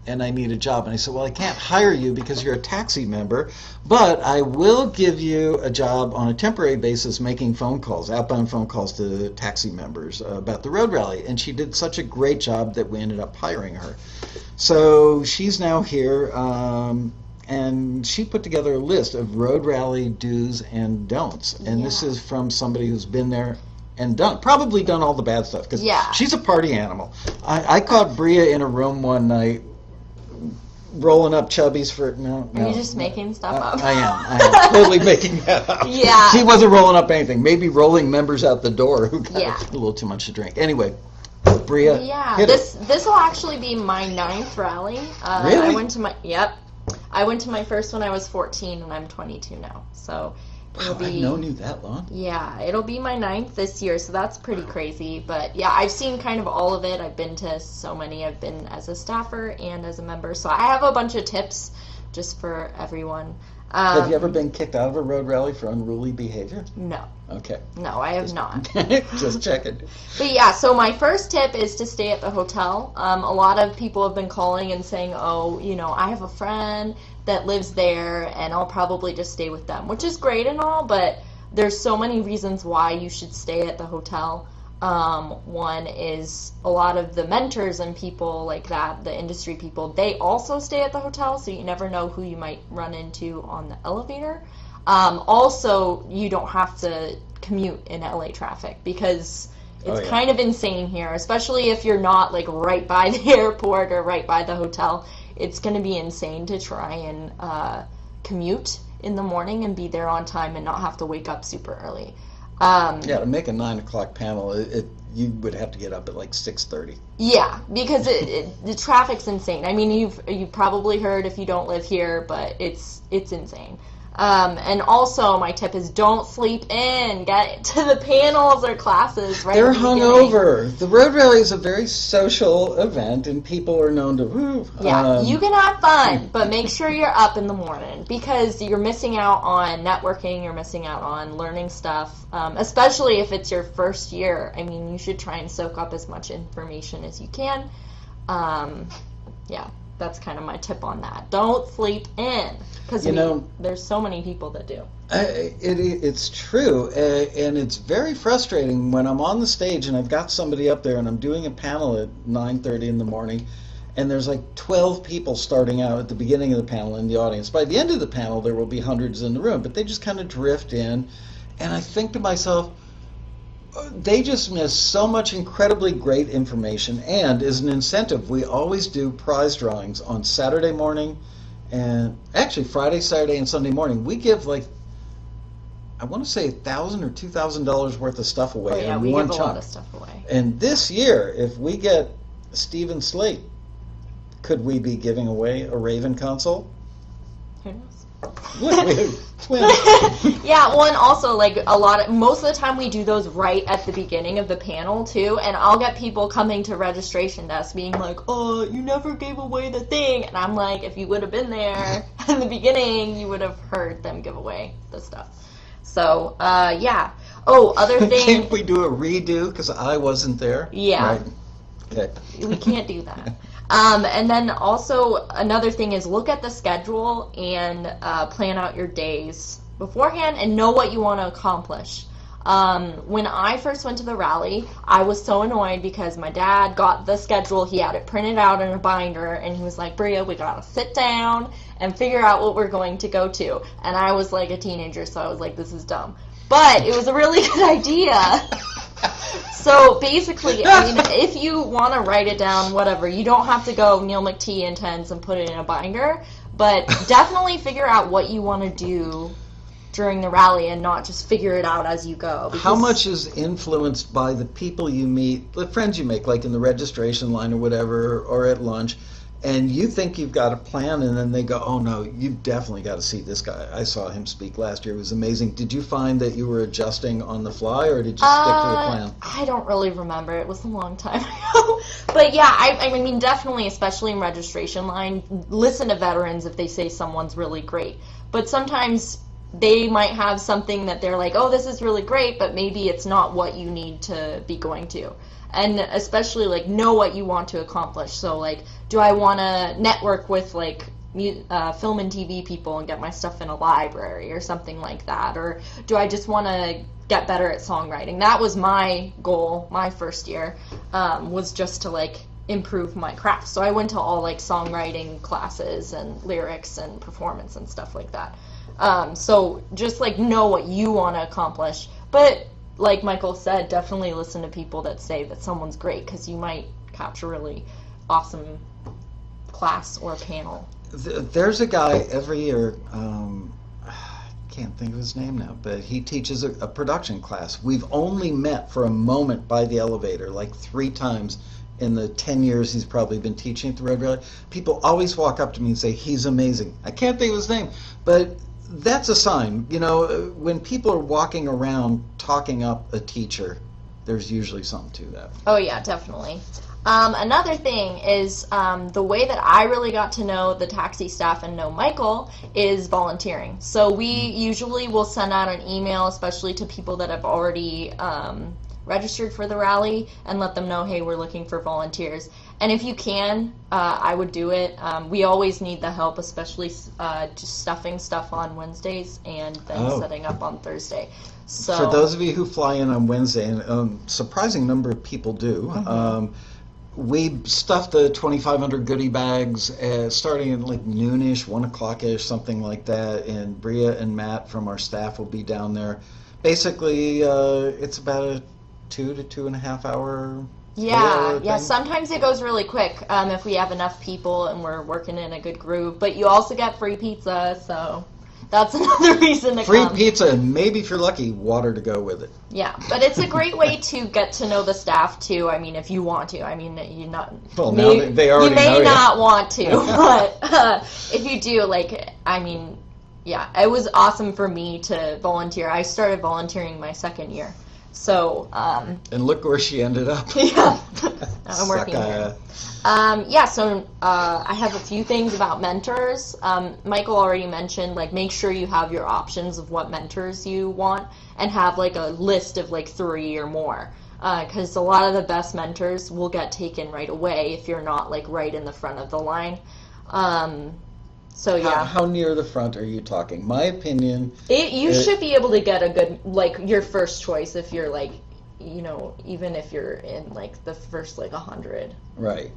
and I need a job. And I said, well, I can't hire you because you're a taxi member, but I will give you a job on a temporary basis making phone calls, outbound phone calls to taxi members about the Road Rally. And she did such a great job that we ended up hiring her. So she's now here, and she put together a list of Road Rally do's and don'ts. And this is from somebody who's been there and probably done all the bad stuff, because she's a party animal. I caught Briagha in a room one night rolling up chubbies for Are you just making stuff up? I am totally making that up. Yeah. She wasn't rolling up anything. Maybe rolling members out the door who got a little too much to drink. Anyway, Briagha, this will actually be my 9th rally. Really? I went to my first when I was 14, and I'm 22 now. So it'll be. I've known you that long. Yeah, it'll be my 9th this year, so that's pretty crazy. But yeah, I've seen kind of all of it. I've been to so many. I've been as a staffer and as a member, so I have a bunch of tips just for everyone. Have you ever been kicked out of a road rally for unruly behavior? No. Okay. No, I have not. Just checking. But yeah, so my first tip is to stay at the hotel. A lot of people have been calling and saying, oh, I have a friend that lives there and I'll probably just stay with them, which is great and all, but there's so many reasons why you should stay at the hotel. One is a lot of the mentors and people like that, the industry people, they also stay at the hotel, so you never know who you might run into on the elevator. Also, you don't have to commute in LA traffic because it's kind of insane here, especially if you're not right by the airport or right by the hotel. It's going to be insane to try and commute in the morning and be there on time and not have to wake up super early. To make a 9 o'clock panel, you would have to get up at 6:30. Yeah, because the traffic's insane. I mean, you've probably heard if you don't live here, but it's insane. And also, my tip is don't sleep in. Get to the panels or classes right They're at the beginning. hungover. The road rally is a very social event, and people are known to woo. Yeah, you can have fun, but make sure you're up in the morning because you're missing out on networking, you're missing out on learning stuff, especially if it's your first year. I mean, you should try and soak up as much information as you can. Yeah, that's kind of my tip on that. Don't sleep in because there's so many people that do. It's true, and it's very frustrating when I'm on the stage and I've got somebody up there and I'm doing a panel at 9:30 in the morning, and there's like 12 people starting out at the beginning of the panel in the audience. By the end of the panel, there will be hundreds in the room, but they just kind of drift in, and I think to myself, they just miss so much incredibly great information. And as an incentive, we always do prize drawings on Saturday morning, and actually Friday, Saturday, and Sunday morning. We give I want to say $1,000 or $2,000 worth of stuff away in one chunk. We give a lot of stuff away. And this year, if we get Stephen Slate, could we be giving away a Raven console? Who knows? Look, we have twins. Yeah, one also most of the time we do those right at the beginning of the panel too, and I'll get people coming to registration desk being like, "Oh, you never gave away the thing," and I'm like, if you would have been there in the beginning, you would have heard them give away the stuff. So, yeah. Oh, other thing. Can't we do a redo because I wasn't there? Yeah. Right. Okay. We can't do that. And then also another thing is look at the schedule and plan out your days beforehand and know what you want to accomplish. When I first went to the rally, I was so annoyed because my dad got the schedule, he had it printed out in a binder, and he was like, "Bria, we gotta sit down and figure out what we're going to go to." And I was like a teenager, so I was like, this is dumb. But it was a really good idea. So basically, I mean, if you want to write it down, whatever, you don't have to go Neil McTee intense and put it in a binder, but definitely figure out what you want to do during the rally and not just figure it out as you go. How much is influenced by the people you meet, the friends you make, like in the registration line or whatever, or at lunch, and you think you've got a plan, and then they go, "Oh no, you've definitely got to see this guy. I saw him speak last year. It was amazing." Did you find that you were adjusting on the fly, or did you stick to the plan? I don't really remember. It was a long time ago. But yeah, I mean, definitely, especially in registration line, listen to veterans if they say someone's really great. But sometimes they might have something that they're like, "Oh, this is really great," but maybe it's not what you need to be going to. And especially, know what you want to accomplish. So, do I want to network with, film and TV people and get my stuff in a library or something like that? Or do I just want to get better at songwriting? That was my goal my first year, was just to, improve my craft. So I went to all, songwriting classes and lyrics and performance and stuff like that. So just, know what you want to accomplish. But like Michael said, definitely listen to people that say that someone's great, because you might catch a really awesome class or panel. There's a guy every year, I can't think of his name now, but he teaches a production class. We've only met for a moment by the elevator, 3 times in the 10 years he's probably been teaching at the Road Rally. People always walk up to me and say, "He's amazing." I can't think of his name, but that's a sign. When people are walking around talking up a teacher, there's usually something to that. Oh yeah, definitely. Another thing is the way that I really got to know the taxi staff and know Michael is volunteering. So we usually will send out an email, especially to people that have already registered for the rally, and let them know, hey, we're looking for volunteers. And if you can, I would do it. We always need the help, especially just stuffing stuff on Wednesdays and then setting up on Thursday. So for those of you who fly in on Wednesday, and a surprising number of people do, we stuff the 2,500 goodie bags starting at noonish, 1 o'clock-ish, something like that, and Bria and Matt from our staff will be down there. Basically, it's about a 2 to 2.5 hour. Yeah. Sometimes it goes really quick if we have enough people and we're working in a good group. But you also get free pizza, so that's another reason to come. Free pizza, and maybe if you're lucky, water to go with it. Yeah, but it's a great way to get to know the staff too. I mean, if you want to. I mean, you not. Well, now they already you may know not want to, but if you do, Yeah, it was awesome for me to volunteer. I started volunteering my second year. So, and look where she ended up. Yeah, I'm working here. So I have a few things about mentors. Michael already mentioned, like, make sure you have your options of what mentors you want and have, like, a list of, like, 3 or more. Because a lot of the best mentors will get taken right away if you're not, like, right in the front of the line. So yeah. How near the front are you talking? My opinion. You should be able to get a good, like, your first choice if you're, like, you know, even if you're in, like, the first, like, 100. Right.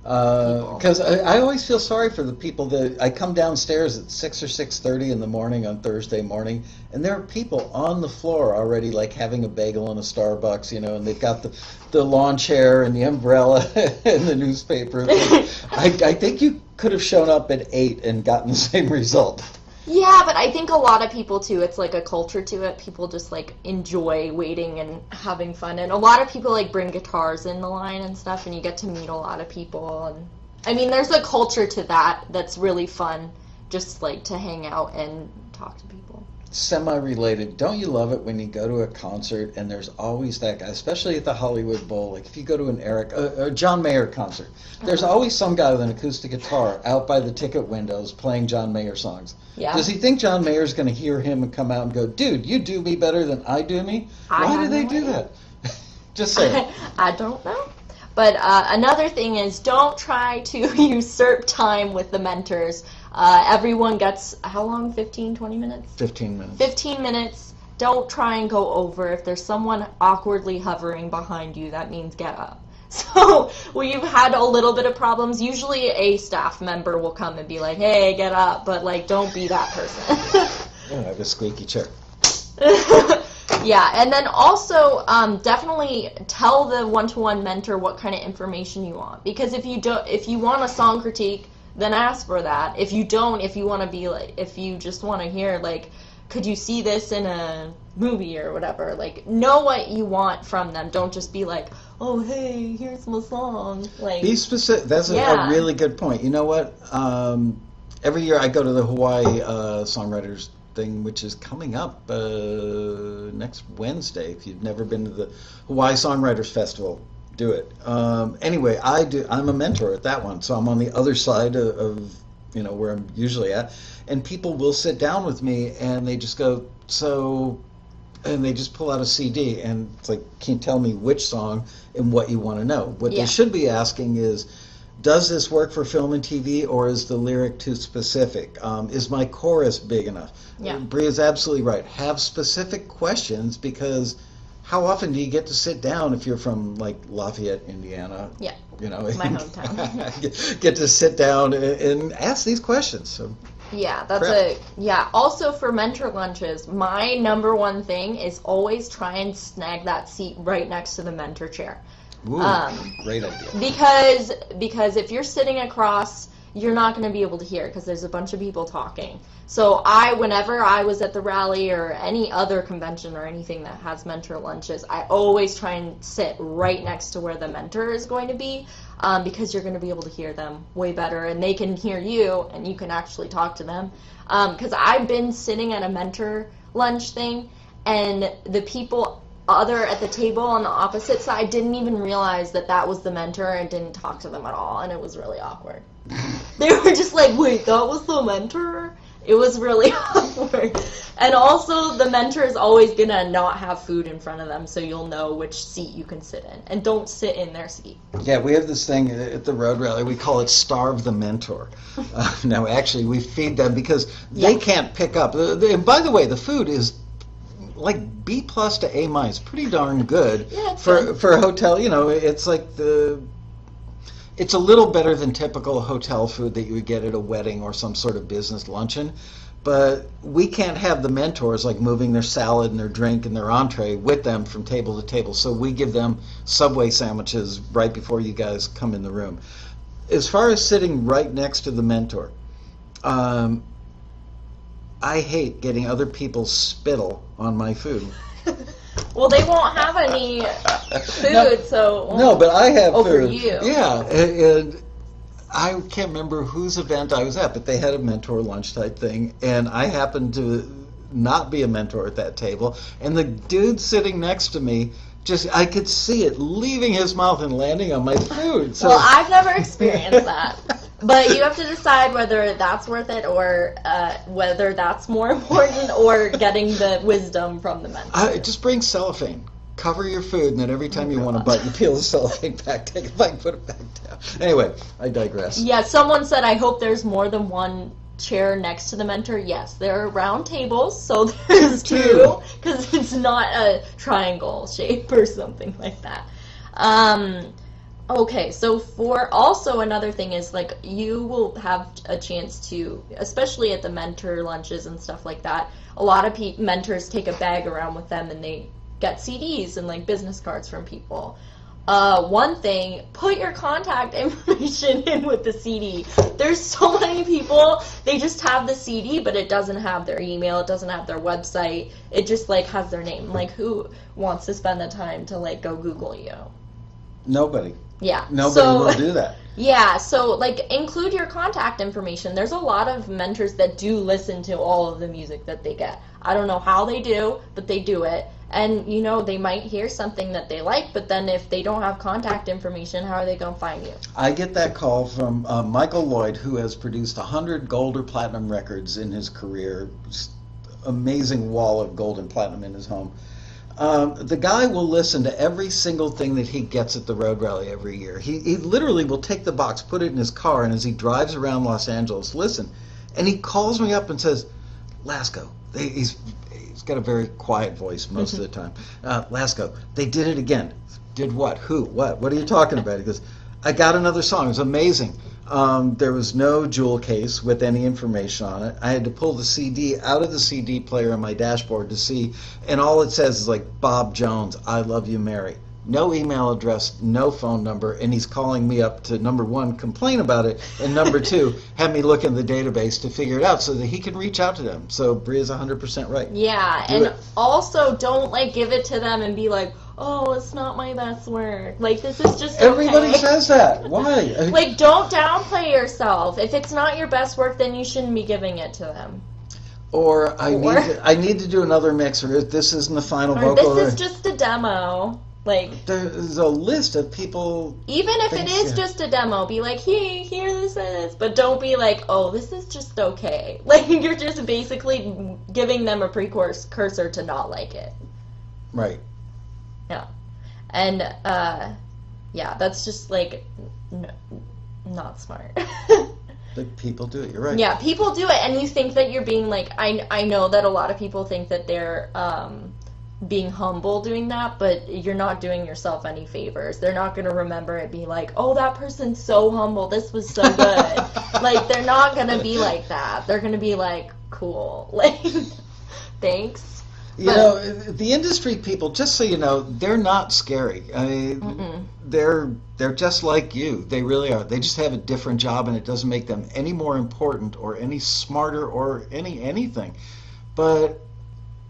Because I always feel sorry for the people that I come downstairs at 6 or 6:30 in the morning on Thursday morning, and there are people on the floor already, like, having a bagel in a Starbucks, you know, and they've got the lawn chair and the umbrella and the newspaper. I think you could have shown up at 8 and gotten the same result. Yeah, but I think a lot of people, too, it's like a culture to it. People just, like, enjoy waiting and having fun. And a lot of people, like, bring guitars in the line and stuff, and you get to meet a lot of people. And I mean, there's a culture to that that's really fun, just, like, to hang out and talk to people. Semi-related, don't you love it when you go to a concert and there's always that guy, especially at the Hollywood Bowl, like if you go to a John Mayer concert, there's always some guy with an acoustic guitar out by the ticket windows playing John Mayer songs. Yeah. Does he think John Mayer's going to hear him and come out and go, dude, you do me better than I do me? Why do they do that? Just saying. I don't know. But another thing is, don't try to usurp time with the mentors. Everyone gets, how long, 15, 20 minutes? 15 minutes. 15 minutes. Don't try and go over. If there's someone awkwardly hovering behind you, that means get up. So we've had a little bit of problems. Usually a staff member will come and be like, hey, get up, but, like, don't be that person. I have a squeaky chair. Yeah, and then also definitely tell the one-to-one mentor what kind of information you want. Because if you want a song critique, then ask for that. If you don't, if you want to be like, if you just want to hear, like, could you see this in a movie or whatever, like, know what you want from them. Don't just be like, oh, hey, here's my song. Like, be specific. That's a really good point. You know what? Every year I go to the Hawaii Songwriters thing, which is coming up next Wednesday. If you've never been to the Hawaii Songwriters Festival, do it. Anyway, I'm a mentor at that one, so I'm on the other side of you know, where I'm usually at, and people will sit down with me and they just go, and they just pull out a CD and it's like, can you tell me which song and what you want to know? What they should be asking is, does this work for film and TV, or is the lyric too specific? Is my chorus big enough? Yeah. Bria's absolutely right. Have specific questions, because how often do you get to sit down if you're from, like, Lafayette, Indiana? Yeah, you know, my hometown. get to sit down and ask these questions. So. Yeah, also for mentor lunches, my number one thing is always try and snag that seat right next to the mentor chair. Ooh, great idea. Because if you're sitting across, you're not going to be able to hear, because there's a bunch of people talking. So whenever I was at the rally or any other convention or anything that has mentor lunches, I always try and sit right next to where the mentor is going to be, because you're going to be able to hear them way better, and they can hear you, and you can actually talk to them. Because I've been sitting at a mentor lunch thing, and the people at the table on the opposite side didn't even realize that was the mentor and didn't talk to them at all, and it was really awkward. They were just like, wait, that was the mentor? It was really awkward. And also, the mentor is always going to not have food in front of them, so you'll know which seat you can sit in. And don't sit in their seat. Yeah, we have this thing at the Road Rally. We call it Starve the Mentor. No, actually, we feed them because they can't pick up. And by the way, the food is like B+ to A-, pretty darn good for a hotel. You know, it's like it's a little better than typical hotel food that you would get at a wedding or some sort of business luncheon, but we can't have the mentors like moving their salad and their drink and their entree with them from table to table, so we give them Subway sandwiches right before you guys come in the room. As far as sitting right next to the mentor, I hate getting other people's spittle on my food. Well, they won't have any food, so... No, but I have over food. You. Yeah, and I can't remember whose event I was at, but they had a mentor lunch type thing, and I happened to not be a mentor at that table, and the dude sitting next to me, I could see it leaving his mouth and landing on my food. So. Well, I've never experienced that. But you have to decide whether that's worth it or whether that's more important or getting the wisdom from the mentor. Just bring cellophane. Cover your food, and then every time you want to bite, you peel the cellophane back, take it back, put it back down. Anyway, I digress. Yeah, someone said, I hope there's more than one chair next to the mentor. Yes, there are round tables, so there's two, because it's not a triangle shape or something like that. Okay, so for also another thing is, like, you will have a chance to, especially at the mentor lunches and stuff like that, a lot of mentors take a bag around with them and they get CDs and like business cards from people. One thing, put your contact information in with the CD. There's so many people, they just have the CD, but it doesn't have their email, it doesn't have their website, it just like has their name. Like, who wants to spend the time to like go Google you? Nobody. Yeah. Nobody will do that. Yeah, so like include your contact information. There's a lot of mentors that do listen to all of the music that they get. I don't know how they do, but they do it. And, you know, they might hear something that they like, but then if they don't have contact information, how are they going to find you? I get that call from Michael Lloyd, who has produced 100 gold or platinum records in his career. Just amazing wall of gold and platinum in his home. The guy will listen to every single thing that he gets at the Road Rally every year. He literally will take the box, put it in his car, and as he drives around Los Angeles, listen. And he calls me up and says, Lasco, he's got a very quiet voice most of the time. Lasco, they did it again. Did what? Who? What? What are you talking about? He goes, I got another song. It was amazing. There was no jewel case with any information on it. I had to pull the CD out of the CD player on my dashboard to see, and all it says is like, Bob Jones, I love you, Mary. No email address, no phone number, and he's calling me up to, number one, complain about it, and number two, have me look in the database to figure it out so that he can reach out to them. So Bria's 100% right. Yeah, and also don't like give it to them and be like, oh, it's not my best work. Like, this is just Everybody okay. says that. Why? Like, don't downplay yourself. If it's not your best work, then you shouldn't be giving it to them. Or I need to do another mix, or this isn't the final vocal. This is just a demo. Like, there's a list of people. Even if it is just a demo, be like, hey, here this is. But don't be like, oh, this is just okay. Like, you're just basically giving them a precursor to not like it. Right. Yeah. And, yeah, that's just, like, not smart. But people do it, you're right. Yeah, people do it, and you think that you're being, like, I know that a lot of people think that they're, being humble doing that, but you're not doing yourself any favors. They're not going to remember it, be like, oh, that person's so humble, this was so good. Like, they're not going to be like that. They're going to be like, cool. Like, thanks. You know, the industry people, just so you know, they're not scary. I mean, they're just like you. They really are. They just have a different job, and it doesn't make them any more important or any smarter or anything. But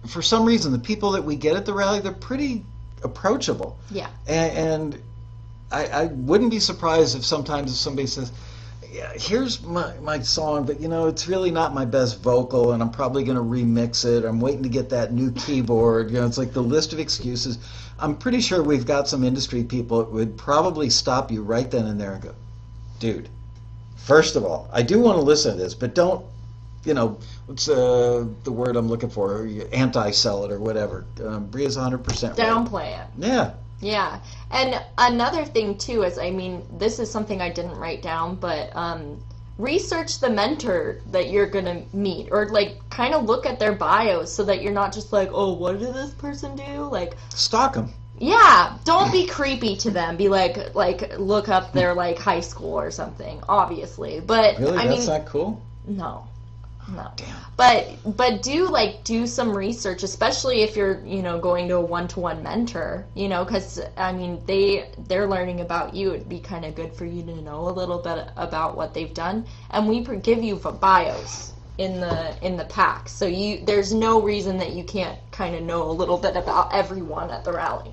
for some reason, the people that we get at the rally, they're pretty approachable. Yeah. And I wouldn't be surprised if sometimes somebody says, yeah, here's my song, but, you know, it's really not my best vocal, and I'm probably going to remix it. I'm waiting to get that new keyboard. You know, it's like the list of excuses. I'm pretty sure we've got some industry people that would probably stop you right then and there and go, dude, first of all, I do want to listen to this, but don't, you know, what's the word I'm looking for? Anti-sell it or whatever. Bria's 100% right. Downplay it. Yeah. Yeah. And another thing, too, is, I mean, this is something I didn't write down, but research the mentor that you're going to meet, or, like, kind of look at their bios so that you're not just like, oh, what did this person do? Like, stalk them. Yeah, don't be creepy to them. Be like look up their, like, high school or something, obviously. But, really? I That's mean, not cool? No. Damn. But do some research, especially if you're, you know, going to a one-to-one mentor, you know, because, I mean, they're learning about you. It'd be kind of good for you to know a little bit about what they've done, and we give you bios in the pack, so there's no reason that you can't kind of know a little bit about everyone at the rally.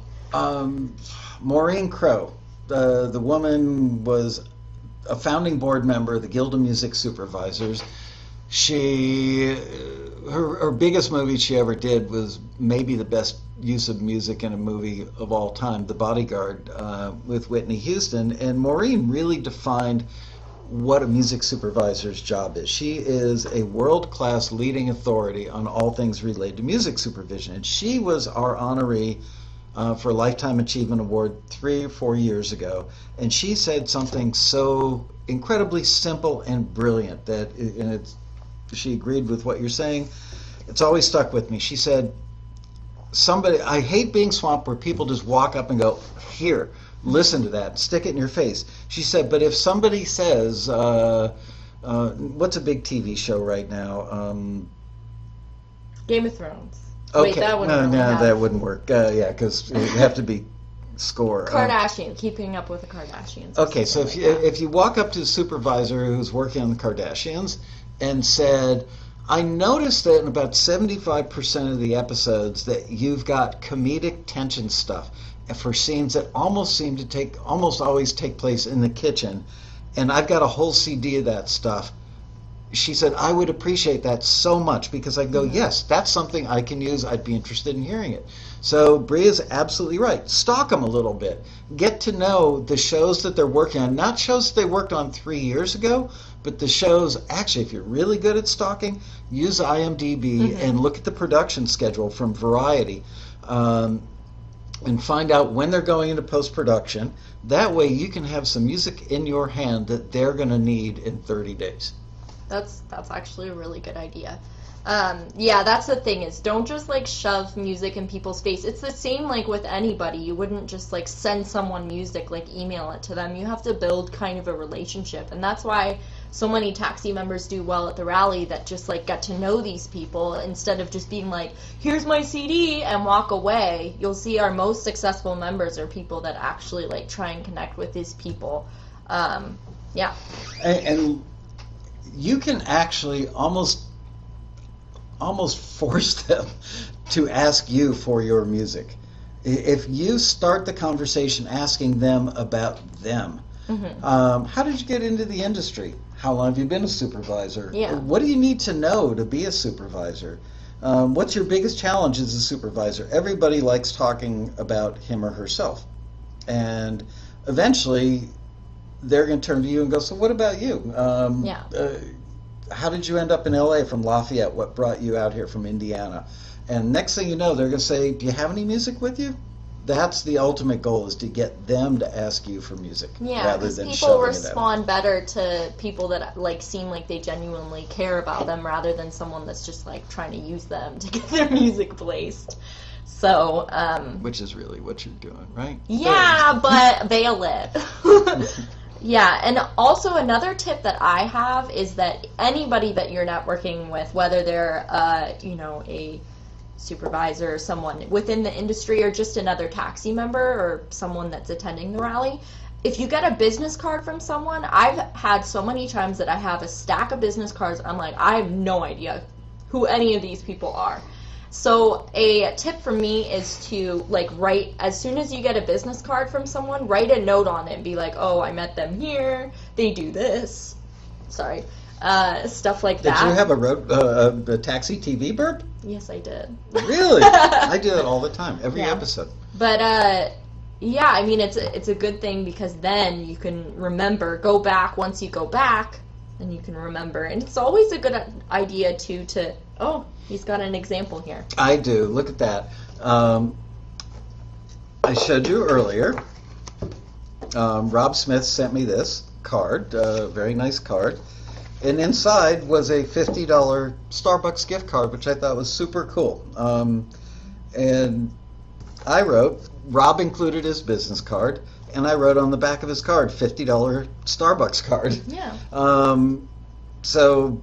Maureen Crow, the woman was a founding board member of the Guild of Music Supervisors. Her biggest movie she ever did was maybe the best use of music in a movie of all time, The Bodyguard, with Whitney Houston. And Maureen really defined what a music supervisor's job is. She is a world-class leading authority on all things related to music supervision. And she was our honoree for a Lifetime Achievement Award 3 or 4 years ago. And she said something so incredibly simple and brilliant she agreed with what you're saying. It's always stuck with me. She said, I hate being swamped where people just walk up and go, here, listen to that, stick it in your face. She said, but if somebody says, what's a big TV show right now? Game of Thrones. Okay, Wait, that wouldn't that wouldn't work. Yeah, because it would have to be score. Kardashian, keeping up with the Kardashians. Okay, so if you walk up to the supervisor who's working on the Kardashians and said, I noticed that in about 75% of the episodes that you've got comedic tension stuff for scenes that almost always take place in the kitchen, and I've got a whole CD of that stuff. She said, I would appreciate that so much, because I go, yes, that's something I can use. I'd be interested in hearing it. So Bria's absolutely right. Stalk them a little bit. Get to know the shows that they're working on, not shows that they worked on 3 years ago, but the shows, actually, if you're really good at stalking, use IMDb and look at the production schedule from Variety and find out when they're going into post-production. That way you can have some music in your hand that they're going to need in 30 days. That's actually a really good idea. Yeah, that's the thing, is don't just like shove music in people's face. It's the same like with anybody. You wouldn't just like send someone music, like email it to them. You have to build kind of a relationship, and that's why so many taxi members do well at the rally, that just like get to know these people instead of just being like, here's my CD and walk away. You'll see our most successful members are people that actually like try and connect with these people. Yeah. And you can actually almost force them to ask you for your music. If you start the conversation asking them about them, how did you get into the industry? How long have you been a supervisor? Yeah. What do you need to know to be a supervisor? What's your biggest challenge as a supervisor? Everybody likes talking about him or herself. And eventually they're going to turn to you and go, so what about you? How did you end up in LA from Lafayette? What brought you out here from Indiana? And next thing you know, they're going to say, do you have any music with you? That's the ultimate goal, is to get them to ask you for music, rather than people shoving respond better to people that like seem like they genuinely care about them, rather than someone that's just like trying to use them to get their music placed. So, which is really what you're doing, right? Yeah, but veil it. Yeah, and also another tip that I have is that anybody that you're networking with, whether they're a supervisor or someone within the industry or just another taxi member or someone that's attending the rally, if you get a business card from someone, I've had so many times that I have a stack of business cards. I'm like, I have no idea who any of these people are. So a tip for me is to like write, as soon as you get a business card from someone, write a note on it and be like, oh, I met them here, they do this. Sorry. Stuff like that. Did you have a taxi TV burp? Yes, I did. Really? I do it all the time, every episode. But yeah, I mean, it's a good thing, because then you can remember, go back, once you go back, then you can remember. And it's always a good idea too to, oh, he's got an example here. I do. Look at that. I showed you earlier. Rob Smith sent me this card, very nice card. And inside was a $50 Starbucks gift card, which I thought was super cool. And I wrote, Rob included his business card, and I wrote on the back of his card, $50 Starbucks card. Yeah. So,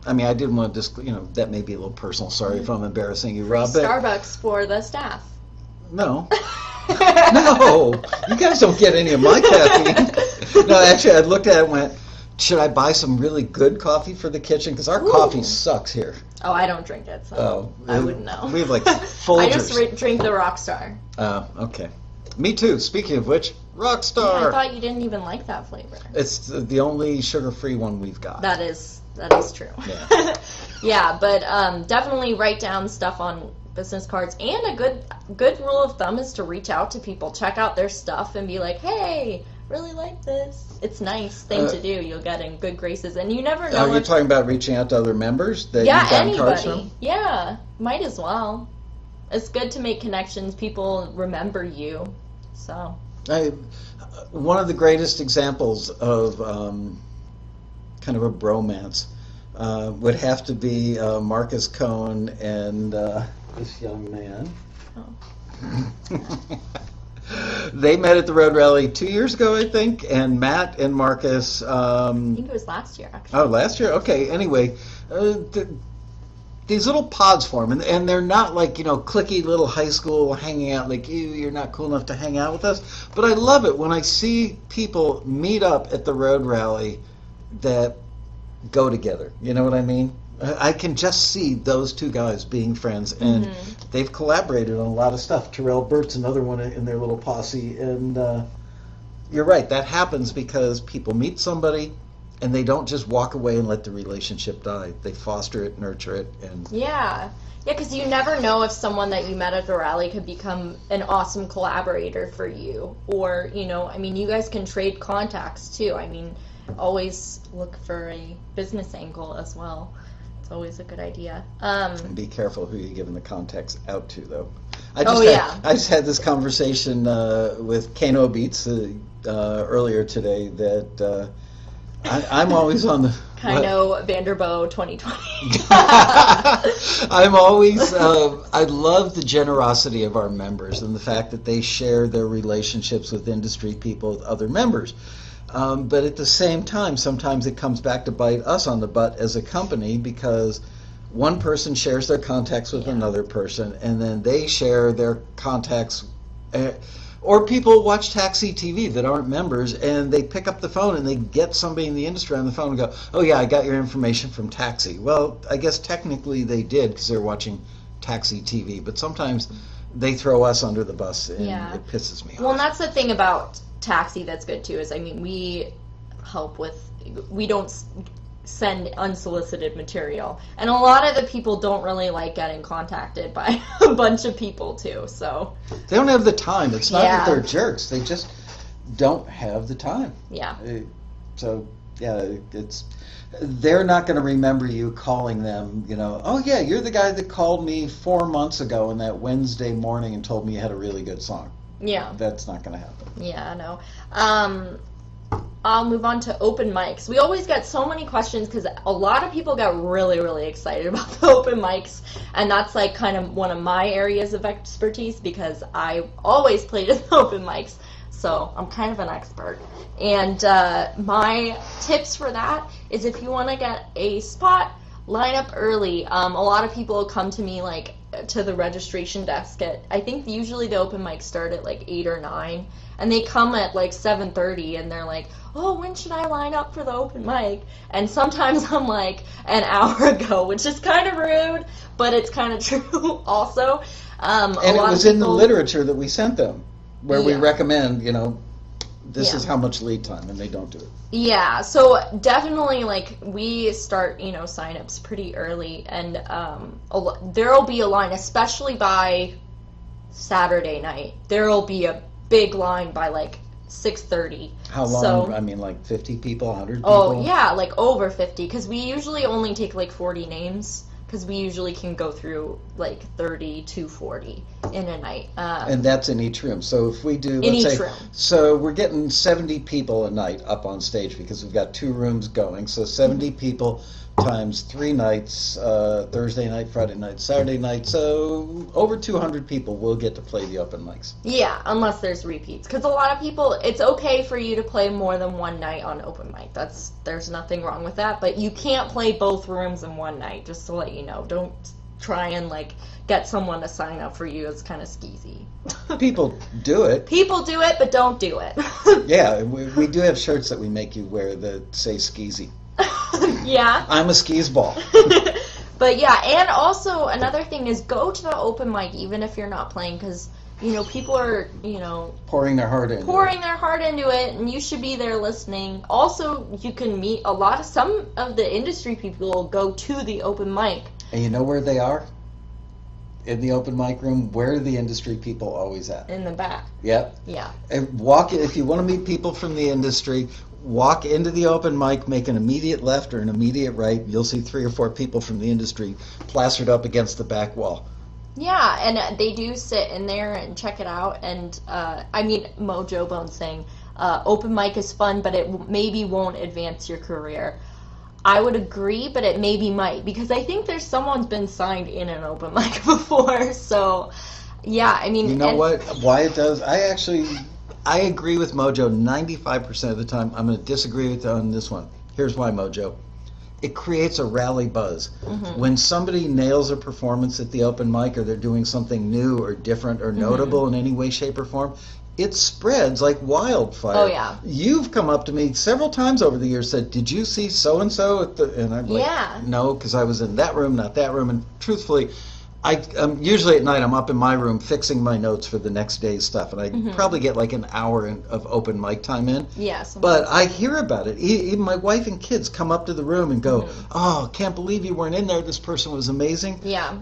I mean, I didn't want to just, that may be a little personal. Sorry if I'm embarrassing you, Rob. Starbucks for the staff. No. No. You guys don't get any of my caffeine. No, actually, I looked at it and went, should I buy some really good coffee for the kitchen? Because our coffee sucks here. Oh, I don't drink it, so I wouldn't know. We have like Folgers. I just drink the Rockstar. Oh, okay. Me too. Speaking of which, Rock Yeah, star. I thought you didn't even like that flavor. It's the only sugar-free one we've got. That is true. Yeah. Yeah, but definitely write down stuff on business cards. And a good rule of thumb is to reach out to people, check out their stuff, and be like, hey, really like this. It's a nice thing to do. You'll get in good graces, and you never know. Are you talking about reaching out to other members that yeah, you've gotten cards anybody. from? Yeah, might as well. It's good to make connections. People remember you, so. One of the greatest examples of kind of a bromance would have to be Marcus Cohn and this young man. Oh. They met at the Road Rally 2 years ago, I think, and Matt and Marcus. I think it was last year, actually. Oh, last year? Okay, anyway. These little pods form, and they're not like, cliquey little high school hanging out like, you're not cool enough to hang out with us. But I love it when I see people meet up at the Road Rally that go together. You know what I mean? I can just see those two guys being friends, and they've collaborated on a lot of stuff. Terrell Burt's another one in their little posse, and you're right, that happens because people meet somebody, and they don't just walk away and let the relationship die. They foster it, nurture it, and Yeah, because you never know if someone that you met at the rally could become an awesome collaborator for you. Or, you guys can trade contacts too. Always look for a business angle as well. It's always a good idea. And be careful who you're giving the contacts out to, though. I just had this conversation with Kano Beats earlier today that I'm always on the... Kano Vanderbo 2020. I'm always... I love the generosity of our members and the fact that they share their relationships with industry people, with other members. But at the same time, sometimes it comes back to bite us on the butt as a company because one person shares their contacts with another person, and then they share their contacts, or people watch Taxi TV that aren't members, and they pick up the phone and they get somebody in the industry on the phone and go, oh yeah, I got your information from Taxi. Well, I guess technically they did because they're watching Taxi TV, but sometimes they throw us under the bus, and it pisses me off. Well, and that's the thing about Taxi that's good too, is we help with, we don't send unsolicited material, and a lot of the people don't really like getting contacted by a bunch of people too, so they don't have the time. It's not that they're jerks, they just don't have the time. So they're not going to remember you calling them, oh yeah, you're the guy that called me 4 months ago on that Wednesday morning and told me you had a really good song. That's not going to happen. I know. I'll move on to open mics. We always get so many questions because a lot of people got really, really excited about the open mics, and that's like kind of one of my areas of expertise because I always played at the open mics, so I'm kind of an expert. And my tips for that is if you want to get a spot, line up early. A lot of people come to me to the registration desk at, I think usually the open mics start at 8 or 9, and they come at 7:30 and they're like, oh, when should I line up for the open mic? And sometimes I'm an hour ago, which is kind of rude, but it's kind of true also. And it was in the literature that we sent them where we recommend, this is how much lead time, and they don't do it. Yeah, so definitely, we start, sign-ups pretty early, and there'll be a line, especially by Saturday night. There'll be a big line by, 6:30. How long? So, 50 people, 100 people? Oh, yeah, over 50, because we usually only take, 40 names, because we usually can go through 30 to 40 in a night. And that's in each room. So if we do, let's say, so we're getting 70 people a night up on stage because we've got 2 rooms going. So 70 people times 3 nights, Thursday night, Friday night, Saturday night. So over 200 people will get to play the open mics. Yeah, unless there's repeats. Because a lot of people, it's okay for you to play more than one night on open mic. There's nothing wrong with that. But you can't play both rooms in one night, just to let you know. Don't try and get someone to sign up for you. It's kind of skeezy. People do it. People do it, but don't do it. Yeah, we do have shirts that we make you wear that say skeezy. Yeah. I'm a skis ball. But yeah, and also another thing is go to the open mic even if you're not playing, because people are, pouring their heart into it, and you should be there listening. Also, you can meet some of the industry people go to the open mic. And you know where they are? In the open mic room. Where are the industry people always at? In the back. Yep. Yeah. And if you want to meet people from the industry, walk into the open mic, make an immediate left or an immediate right. You'll see 3 or 4 people from the industry plastered up against the back wall. Yeah, and they do sit in there and check it out. And Mojo Bones saying, open mic is fun, but it maybe won't advance your career. I would agree, but it maybe might, because I think someone's been signed in an open mic before. So, yeah, you know what? Why it does? I agree with Mojo 95% of the time. I'm going to disagree with you on this one. Here's why, Mojo. It creates a rally buzz. Mm-hmm. When somebody nails a performance at the open mic, or they're doing something new or different or notable in any way, shape, or form, it spreads like wildfire. Oh, yeah. You've come up to me several times over the years, said, "Did you see so-and-so at the..." And I'm like, "No, because I was in that room, not that room." And truthfully, usually at night I'm up in my room fixing my notes for the next day's stuff, and I probably get like an hour of open mic time in. Yes. But I hear about it. Even my wife and kids come up to the room and go, "Oh, can't believe you weren't in there. This person was amazing." Yeah.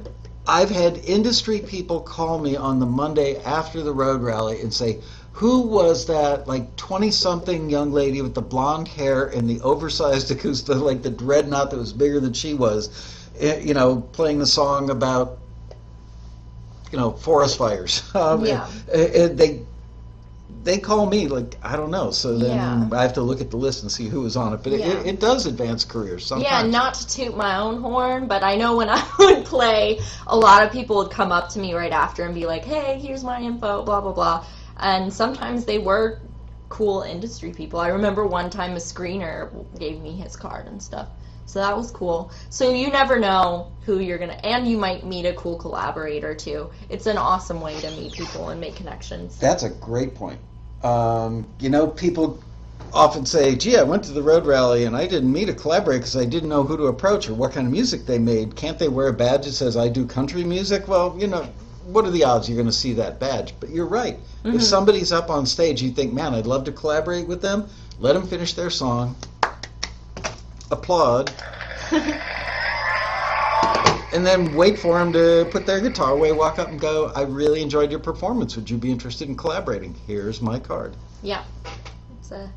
I've had industry people call me on the Monday after the road rally and say, "Who was that 20-something young lady with the blonde hair and the oversized acoustic, like the dreadnought that was bigger than she was, playing the song about, forest fires?" They call me, I don't know. So then I have to look at the list and see who was on it. But it does advance careers sometimes. Yeah, not to toot my own horn, but I know when I would play, a lot of people would come up to me right after and be like, "Hey, here's my info, blah, blah, blah." And sometimes they were cool industry people. I remember one time a screener gave me his card and stuff. So that was cool. So you never know who you're going to... And you might meet a cool collaborator, too. It's an awesome way to meet people and make connections. That's a great point. People often say, "Gee, I went to the road rally and I didn't meet a collaborator because I didn't know who to approach or what kind of music they made. Can't they wear a badge that says I do country music?" Well, what are the odds you're going to see that badge? But you're right. Mm-hmm. If somebody's up on stage, you think, "Man, I'd love to collaborate with them." Let them finish their song. Applaud. And then wait for them to put their guitar away, walk up and go, "I really enjoyed your performance. Would you be interested in collaborating? Here's my card." Yeah. It's a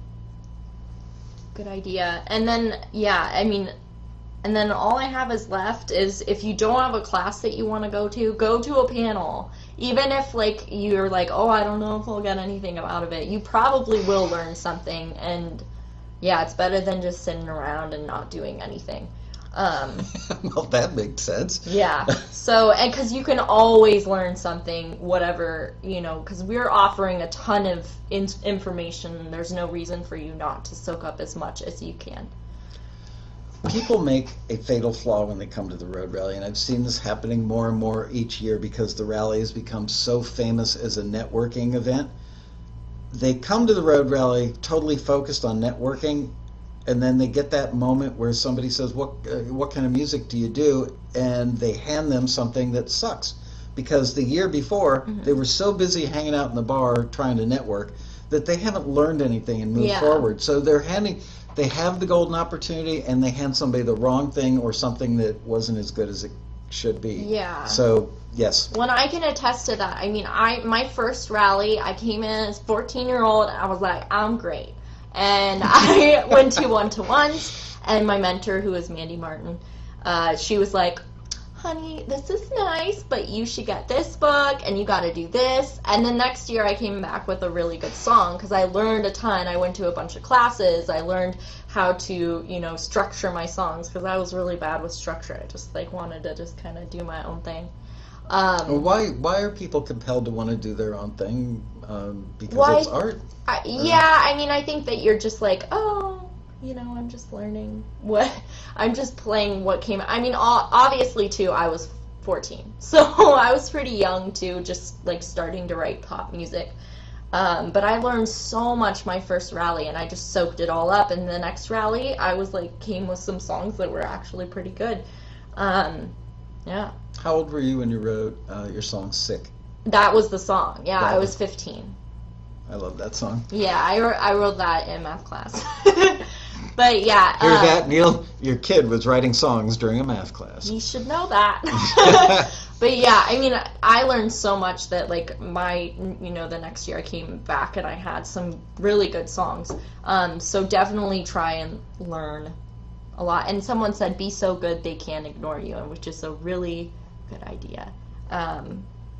good idea. And then, and then all I have is left is, if you don't have a class that you want to go to a panel. Even if, you're like, "Oh, I don't know if I'll get anything out of it," you probably will learn something. And, it's better than just sitting around and not doing anything. Well, that makes sense. Yeah. So, and because you can always learn something, whatever, because we're offering a ton of information. There's no reason for you not to soak up as much as you can. People make a fatal flaw when they come to the road rally, and I've seen this happening more and more each year because the rally has become so famous as a networking event. They come to the road rally totally focused on networking, and then they get that moment where somebody says, what kind of music do you do? And they hand them something that sucks. Because the year before, they were so busy hanging out in the bar trying to network that they haven't learned anything and moved forward. So they have the golden opportunity, and they hand somebody the wrong thing or something that wasn't as good as it should be. Yeah. So, yes. When I can attest to that. My first rally, I came in as a 14-year-old, and I was like, "I'm great." And I went to one-to-ones, and my mentor, who is Mandy Martin, she was like, "Honey, this is nice, but you should get this book, and you got to do this." And then next year I came back with a really good song, because I learned a ton. I went to a bunch of classes. I learned how to, structure my songs, because I was really bad with structure. I just, wanted to just kind of do my own thing. Well, why are people compelled to want to do their own thing? Because it's art. I think that you're just like, "Oh, I'm just learning I'm just playing what came." Obviously, too, I was 14, so I was pretty young, too, just, starting to write pop music. But I learned so much my first rally, and I just soaked it all up. And the next rally, I was, came with some songs that were actually pretty good. Yeah. How old were you when you wrote your song "Sick"? That was the song. Yeah, That I was was- 15. I love that song. Yeah, I wrote that in math class. But yeah, Hear that, Neil? Your kid was writing songs during a math class. you should know that. But yeah, I mean, I learned so much that like the next year I came back and I had some really good songs. So definitely try and learn a lot. And someone said, be so good they can't ignore you, and which is a really good idea.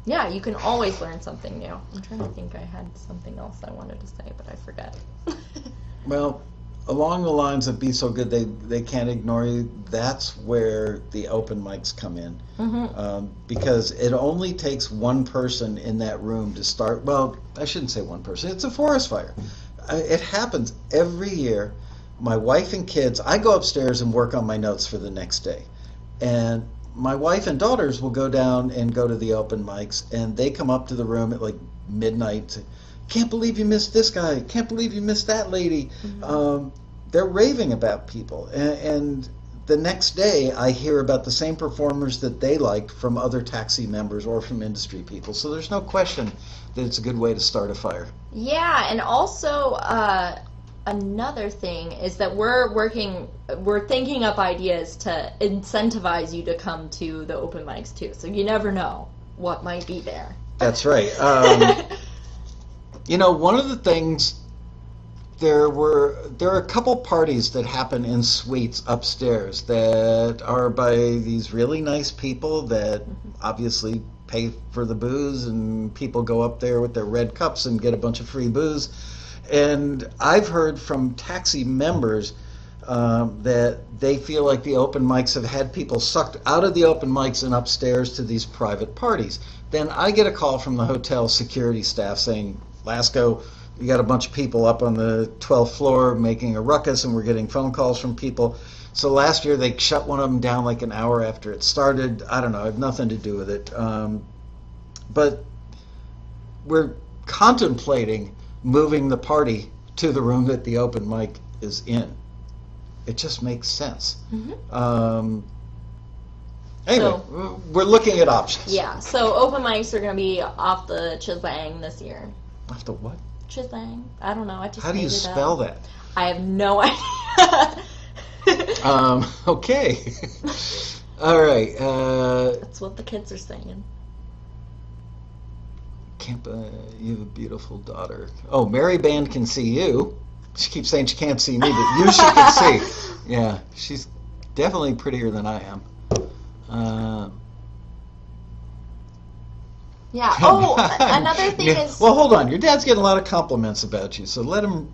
Yeah, you can always learn something new. I'm trying to think, I had something else I wanted to say, but I forget. Well, along the lines of be so good they can't ignore you, that's where the open mics come in. Because it only takes one person in that room to start, well, I shouldn't say one person, it's a forest fire. It happens every year. My wife and kids, I go upstairs and work on my notes for the next day. And my wife and daughters will go down and go to the open mics, and they come up to the room at like midnight and say, can't believe you missed this guy, can't believe you missed that lady. They're raving about people, and the next day I hear about the same performers that they liked from other taxi members or from industry people. So there's no question that it's a good way to start a fire. Yeah, and also another thing is that we're thinking up ideas to incentivize you to come to the open mics too. So you never know what might be there. That's right. One of the things, there are a couple parties that happen in suites upstairs that are by these really nice people that obviously pay for the booze, and people go up there with their red cups and get a bunch of free booze. And I've heard from taxi members that they feel like the open mics have had people sucked out of the open mics and upstairs to these private parties. Then I get a call from the hotel security staff saying, Lasco, you got a bunch of people up on the 12th floor making a ruckus, and we're getting phone calls from people. So last year they shut one of them down like an hour after it started. I don't know, I have nothing to do with it. But we're contemplating moving the party to the room that the open mic is in. It just makes sense. Anyway, we're looking at options. Yeah, so open mics are going to be off the Chislang this year. Off the what? Chislang. I don't know. I just How do you spell that? I have no idea. Okay. All right. That's what the kids are saying. You have a beautiful daughter. Oh, Mary Band can see you. She keeps saying she can't see me, but you she can see. Yeah, she's definitely prettier than I am. Yeah. Oh, another thing is... Well, hold on. Your dad's getting a lot of compliments about you, so let him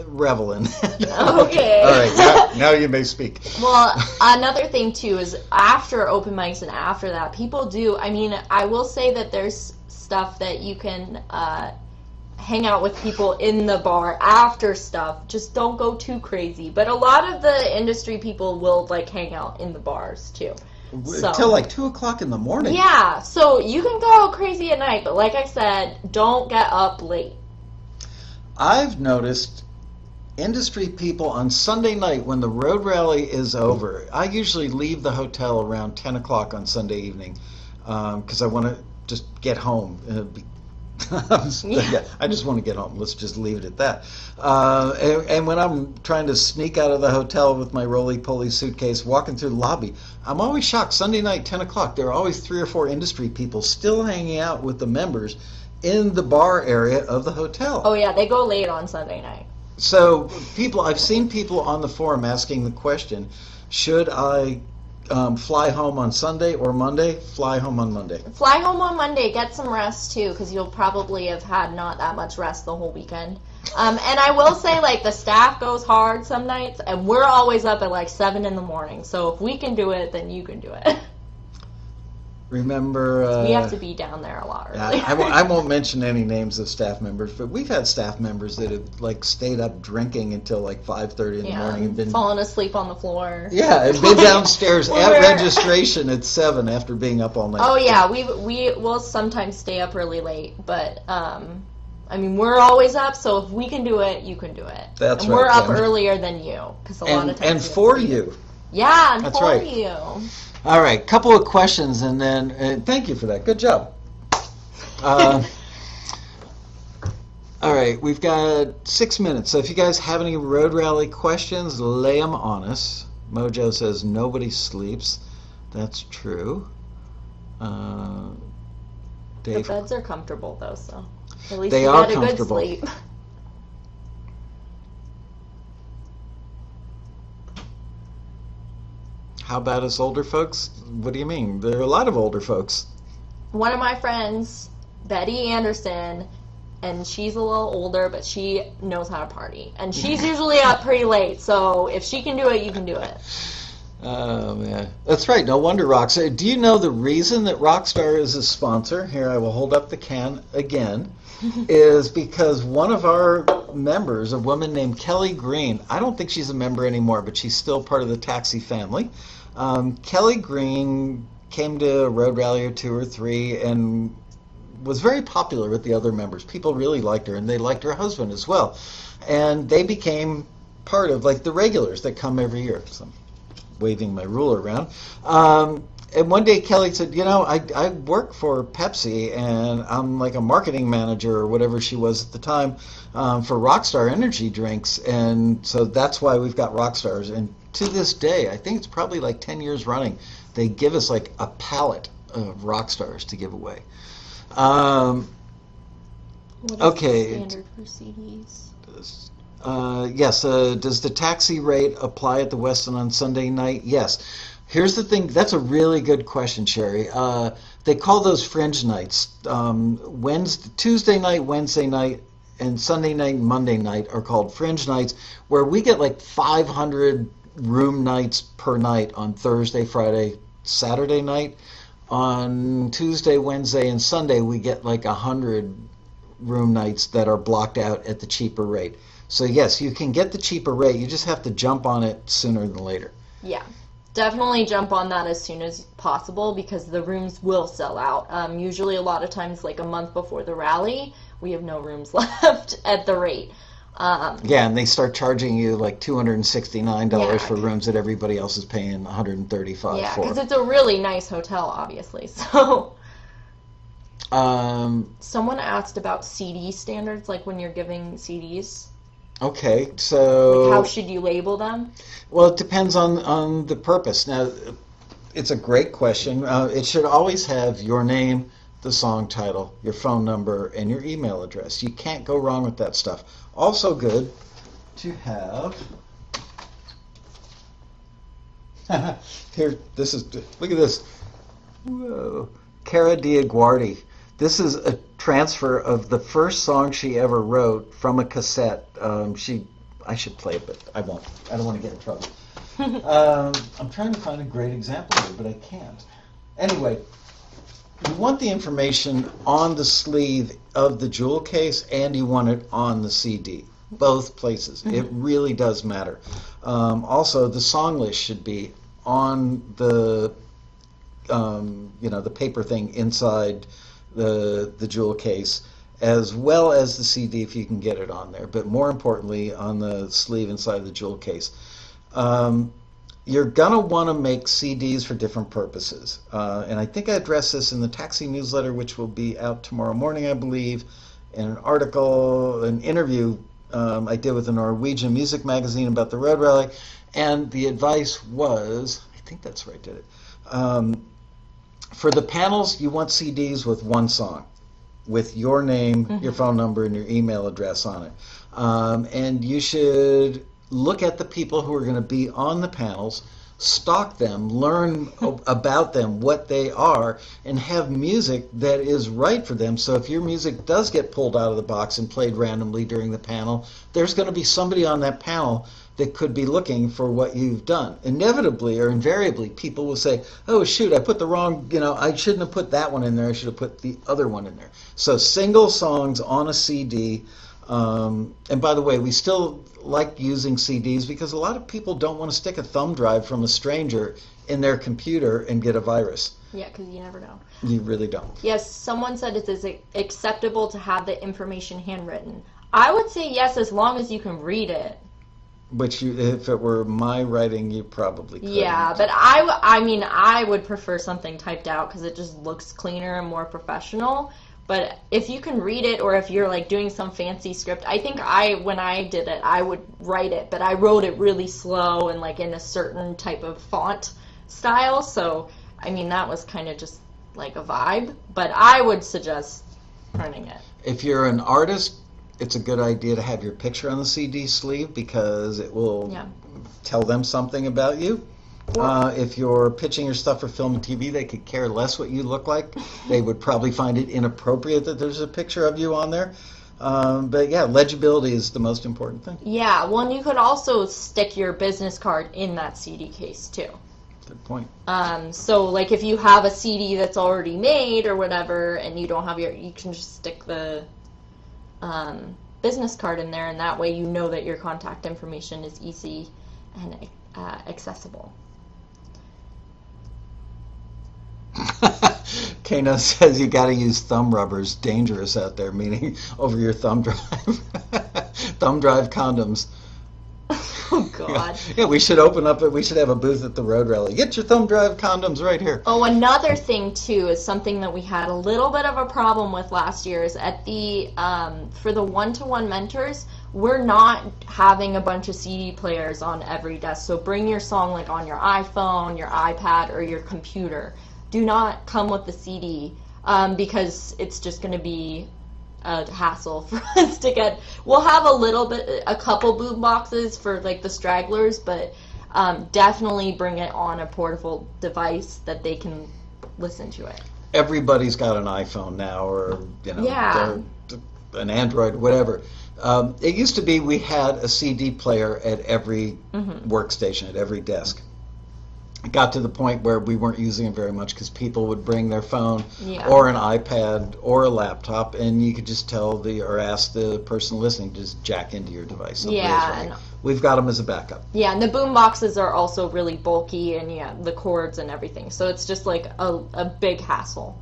revel in that. Okay. All right. Now you may speak. Well, another thing, too, is after open mics and after that, people do... I mean, I will say that there's stuff that you can hang out with people in the bar after stuff. Just don't go too crazy. But a lot of the industry people will, like, hang out in the bars, too. Till like 2 o'clock in the morning. Yeah, so you can go crazy at night, but like I said, don't get up late. I've noticed industry people on Sunday night when the road rally is over. I usually leave the hotel around 10 o'clock on Sunday evening because I want to just get home. I just want to get home. Let's just leave it at that. And when I'm trying to sneak out of the hotel with my roly-poly suitcase, walking through the lobby, I'm always shocked. Sunday night, 10 o'clock, there are always 3 or 4 industry people still hanging out with the members in the bar area of the hotel. Oh, yeah, they go late on Sunday night. So I've seen people on the forum asking the question, should I fly home on Sunday or Monday? Fly home on Monday. Fly home on Monday. Get some rest, too, because you'll probably have had not that much rest the whole weekend. And I will say, like, the staff goes hard some nights, and we're always up at, like, 7 in the morning. So if we can do it, then you can do it. Remember... we have to be down there a lot early. I won't mention any names of staff members, but we've had staff members that have, like, stayed up drinking until, like, 5:30 in the morning and been... falling asleep on the floor. Yeah, and been downstairs at registration at 7 after being up all night. Oh, yeah, we will sometimes stay up really late, but... I mean, we're always up, so if we can do it, you can do it. That's and right. We're up earlier than you, because a lot of times. And for you. Yeah, and That's for right. you. All right, couple of questions, and then thank you for that. Good job. Um, all right, we've got 6 minutes. So if you guys have any road rally questions, lay them on us. Mojo says nobody sleeps. That's true. The Dave, beds are comfortable though, so at least they you are get a good comfortable. sleep. How about us older folks? What do you mean? There are a lot of older folks. One of my friends, Betty Anderson, and she's a little older, but she knows how to party. And she's usually up pretty late, so if she can do it, you can do it. Oh, man. That's right. No wonder Rockstar. Do you know the reason that Rockstar is a sponsor? Here, I will hold up the can again. Is because one of our members, a woman named Kelly Green, I don't think she's a member anymore, but she's still part of the taxi family. Kelly Green came to a road rally or 2 or 3 and was very popular with the other members. People really liked her, and they liked her husband as well. And they became part of like the regulars that come every year. So I'm waving my ruler around. And one day Kelly said, you know, I work for Pepsi, and I'm like a marketing manager or whatever she was at the time for Rockstar energy drinks. And so that's why we've got Rockstars. And to this day, I think it's probably like 10 years running, they give us like a pallet of Rockstars to give away. What is Okay. the standard for CDs? Yes, does the taxi rate apply at the Westin on Sunday night? Yes. Here's the thing. That's a really good question, Sherry. They call those fringe nights. Tuesday night, Wednesday night, and Sunday night and Monday night are called fringe nights, where we get like 500 room nights per night on Thursday, Friday, Saturday night. On Tuesday, Wednesday, and Sunday, we get like 100 room nights that are blocked out at the cheaper rate. So yes, you can get the cheaper rate. You just have to jump on it sooner than later. Yeah. Definitely jump on that as soon as possible because the rooms will sell out. Usually a lot of times like a month before the rally, we have no rooms left at the rate. Yeah, and they start charging you like $269 Yeah. for rooms that everybody else is paying $135 Yeah, for. because it's a really nice hotel, obviously. So Um, someone asked about CD standards, like when you're giving CDs. okay, so Like how should you label them? well, it depends on the purpose. Now, it's a great question. It should always have your name, the song title, your phone number, and your email address. You can't go wrong with that stuff. Also good to have. Here, this is, look at this. Whoa. Cara Diaguardi. This is a transfer of the first song she ever wrote from a cassette. I should play it, but I won't. I don't want to get in trouble. I'm trying to find a great example here, but I can't. Anyway, you want the information on the sleeve of the jewel case, and you want it on the CD. Both places. It really does matter. Also, the song list should be on the the paper thing inside the jewel case, as well as the CD if you can get it on there. But more importantly, on the sleeve inside the jewel case. You're going to want to make CDs for different purposes. And I think I addressed this in the taxi newsletter, which will be out tomorrow morning, I believe, in an article, an interview I did with a Norwegian music magazine about the road rally. And the advice was, I think that's where I did it. For the panels, you want CDs with one song, with your name, your phone number, and your email address on it. And you should look at the people who are going to be on the panels, stalk them, learn about them, what they are, and have music that is right for them. So if your music does get pulled out of the box and played randomly during the panel, there's going to be somebody on that panel that could be looking for what you've done. Inevitably or invariably, people will say, oh, shoot, I put the wrong, I shouldn't have put that one in there. I should have put the other one in there. So single songs on a CD. And by the way, we still like using CDs because a lot of people don't want to stick a thumb drive from a stranger in their computer and get a virus. Yeah, because you never know. You really don't. Yes, someone said it is acceptable to have the information handwritten. I would say yes, as long as you can read it. Which, if it were my writing, you probably couldn't. Yeah, but I would prefer something typed out because it just looks cleaner and more professional. But if you can read it, or if you're like doing some fancy script, I think when I did it, I would write it, but I wrote it really slow and like in a certain type of font style. So, I mean, that was kind of just like a vibe, but I would suggest printing it. If you're an artist, it's a good idea to have your picture on the CD sleeve because it will tell them something about you. If you're pitching your stuff for film and TV, they could care less what you look like. They would probably find it inappropriate that there's a picture of you on there. But yeah, legibility is the most important thing. Yeah, well, and you could also stick your business card in that CD case too. Good point. So like if you have a CD that's already made or whatever, and you don't have you can just stick the business card in there, and that way you know that your contact information is easy and accessible. Kano says you got to use thumb rubbers. Dangerous out there, meaning over your thumb drive. Thumb drive condoms. Oh, God. Yeah, we should we should have a booth at the road rally. Get your thumb drive condoms right here. Oh, another thing, too, is something that we had a little bit of a problem with last year is at the, for the one-to-one mentors, we're not having a bunch of CD players on every desk. So bring your song like on your iPhone, your iPad, or your computer. Do not come with the CD because it's just going to be a hassle for us to get. We'll have a couple boom boxes for like the stragglers, but definitely bring it on a portable device that they can listen to it. Everybody's got an iPhone now, or an Android, whatever. It used to be we had a CD player at every workstation, at every desk. It got to the point where we weren't using it very much because people would bring their phone or an iPad or a laptop, and you could just tell or ask the person listening to just jack into your device. Yeah. We've got them as a backup. Yeah, and the boom boxes are also really bulky, and the cords and everything. So it's just like a big hassle.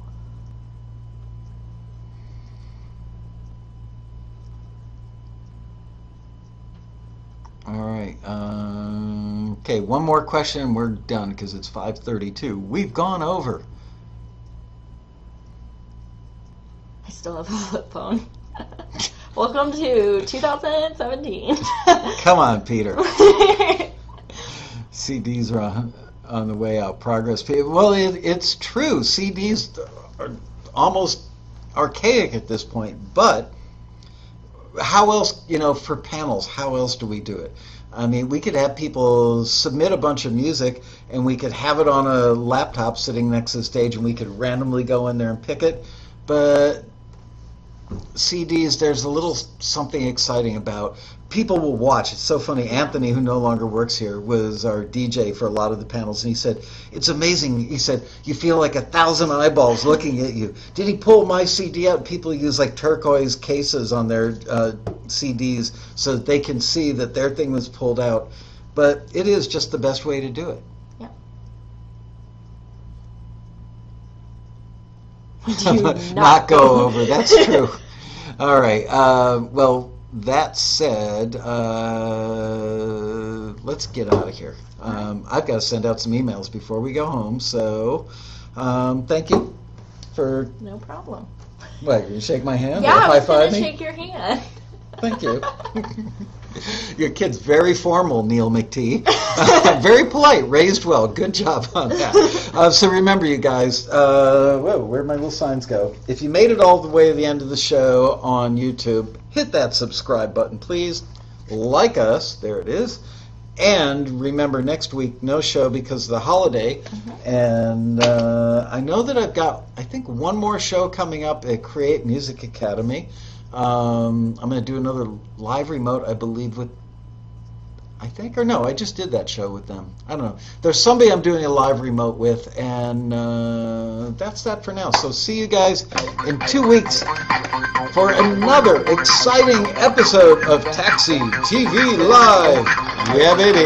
All right. Okay, one more question and we're done because it's 5:32. We've gone over. I still have a flip phone. Welcome to 2017. Come on, Peter. CDs are on the way out. Progress. Well, it's true. CDs are almost archaic at this point, but how else, for panels, how else do we do it? I mean, we could have people submit a bunch of music, and we could have it on a laptop sitting next to the stage, and we could randomly go in there and pick it. But CDs, there's a little something exciting about. People will watch. It's so funny. Anthony, who no longer works here, was our DJ for a lot of the panels, and he said, it's amazing. He said, you feel like 1,000 eyeballs looking at you. Did he pull my CD out? People use like turquoise cases on their CDs so that they can see that their thing was pulled out. But it is just the best way to do it. Yeah. Not go over. That's true. All right. Well, that said, let's get out of here. I've got to send out some emails before we go home. So, thank you for. No problem. What? You gonna shake my hand? Yeah, I was high-five gonna me? shake your hand. Thank you. Your kid's very formal, Neil McTee. Very polite, raised well. Good job on that. So remember, you guys, where'd my little signs go? If you made it all the way to the end of the show on YouTube, hit that subscribe button, please. Like us. There it is. And remember, next week, no show because of the holiday. And I know that I've got, I think, one more show coming up at Create Music Academy. I'm going to do another live remote, I believe, with, I just did that show with them. I don't know. There's somebody I'm doing a live remote with, and that's that for now. So see you guys in 2 weeks for another exciting episode of Taxi TV Live. Yeah, baby.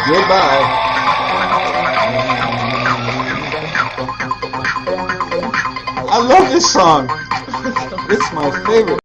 Goodbye. I love this song. It's my favorite.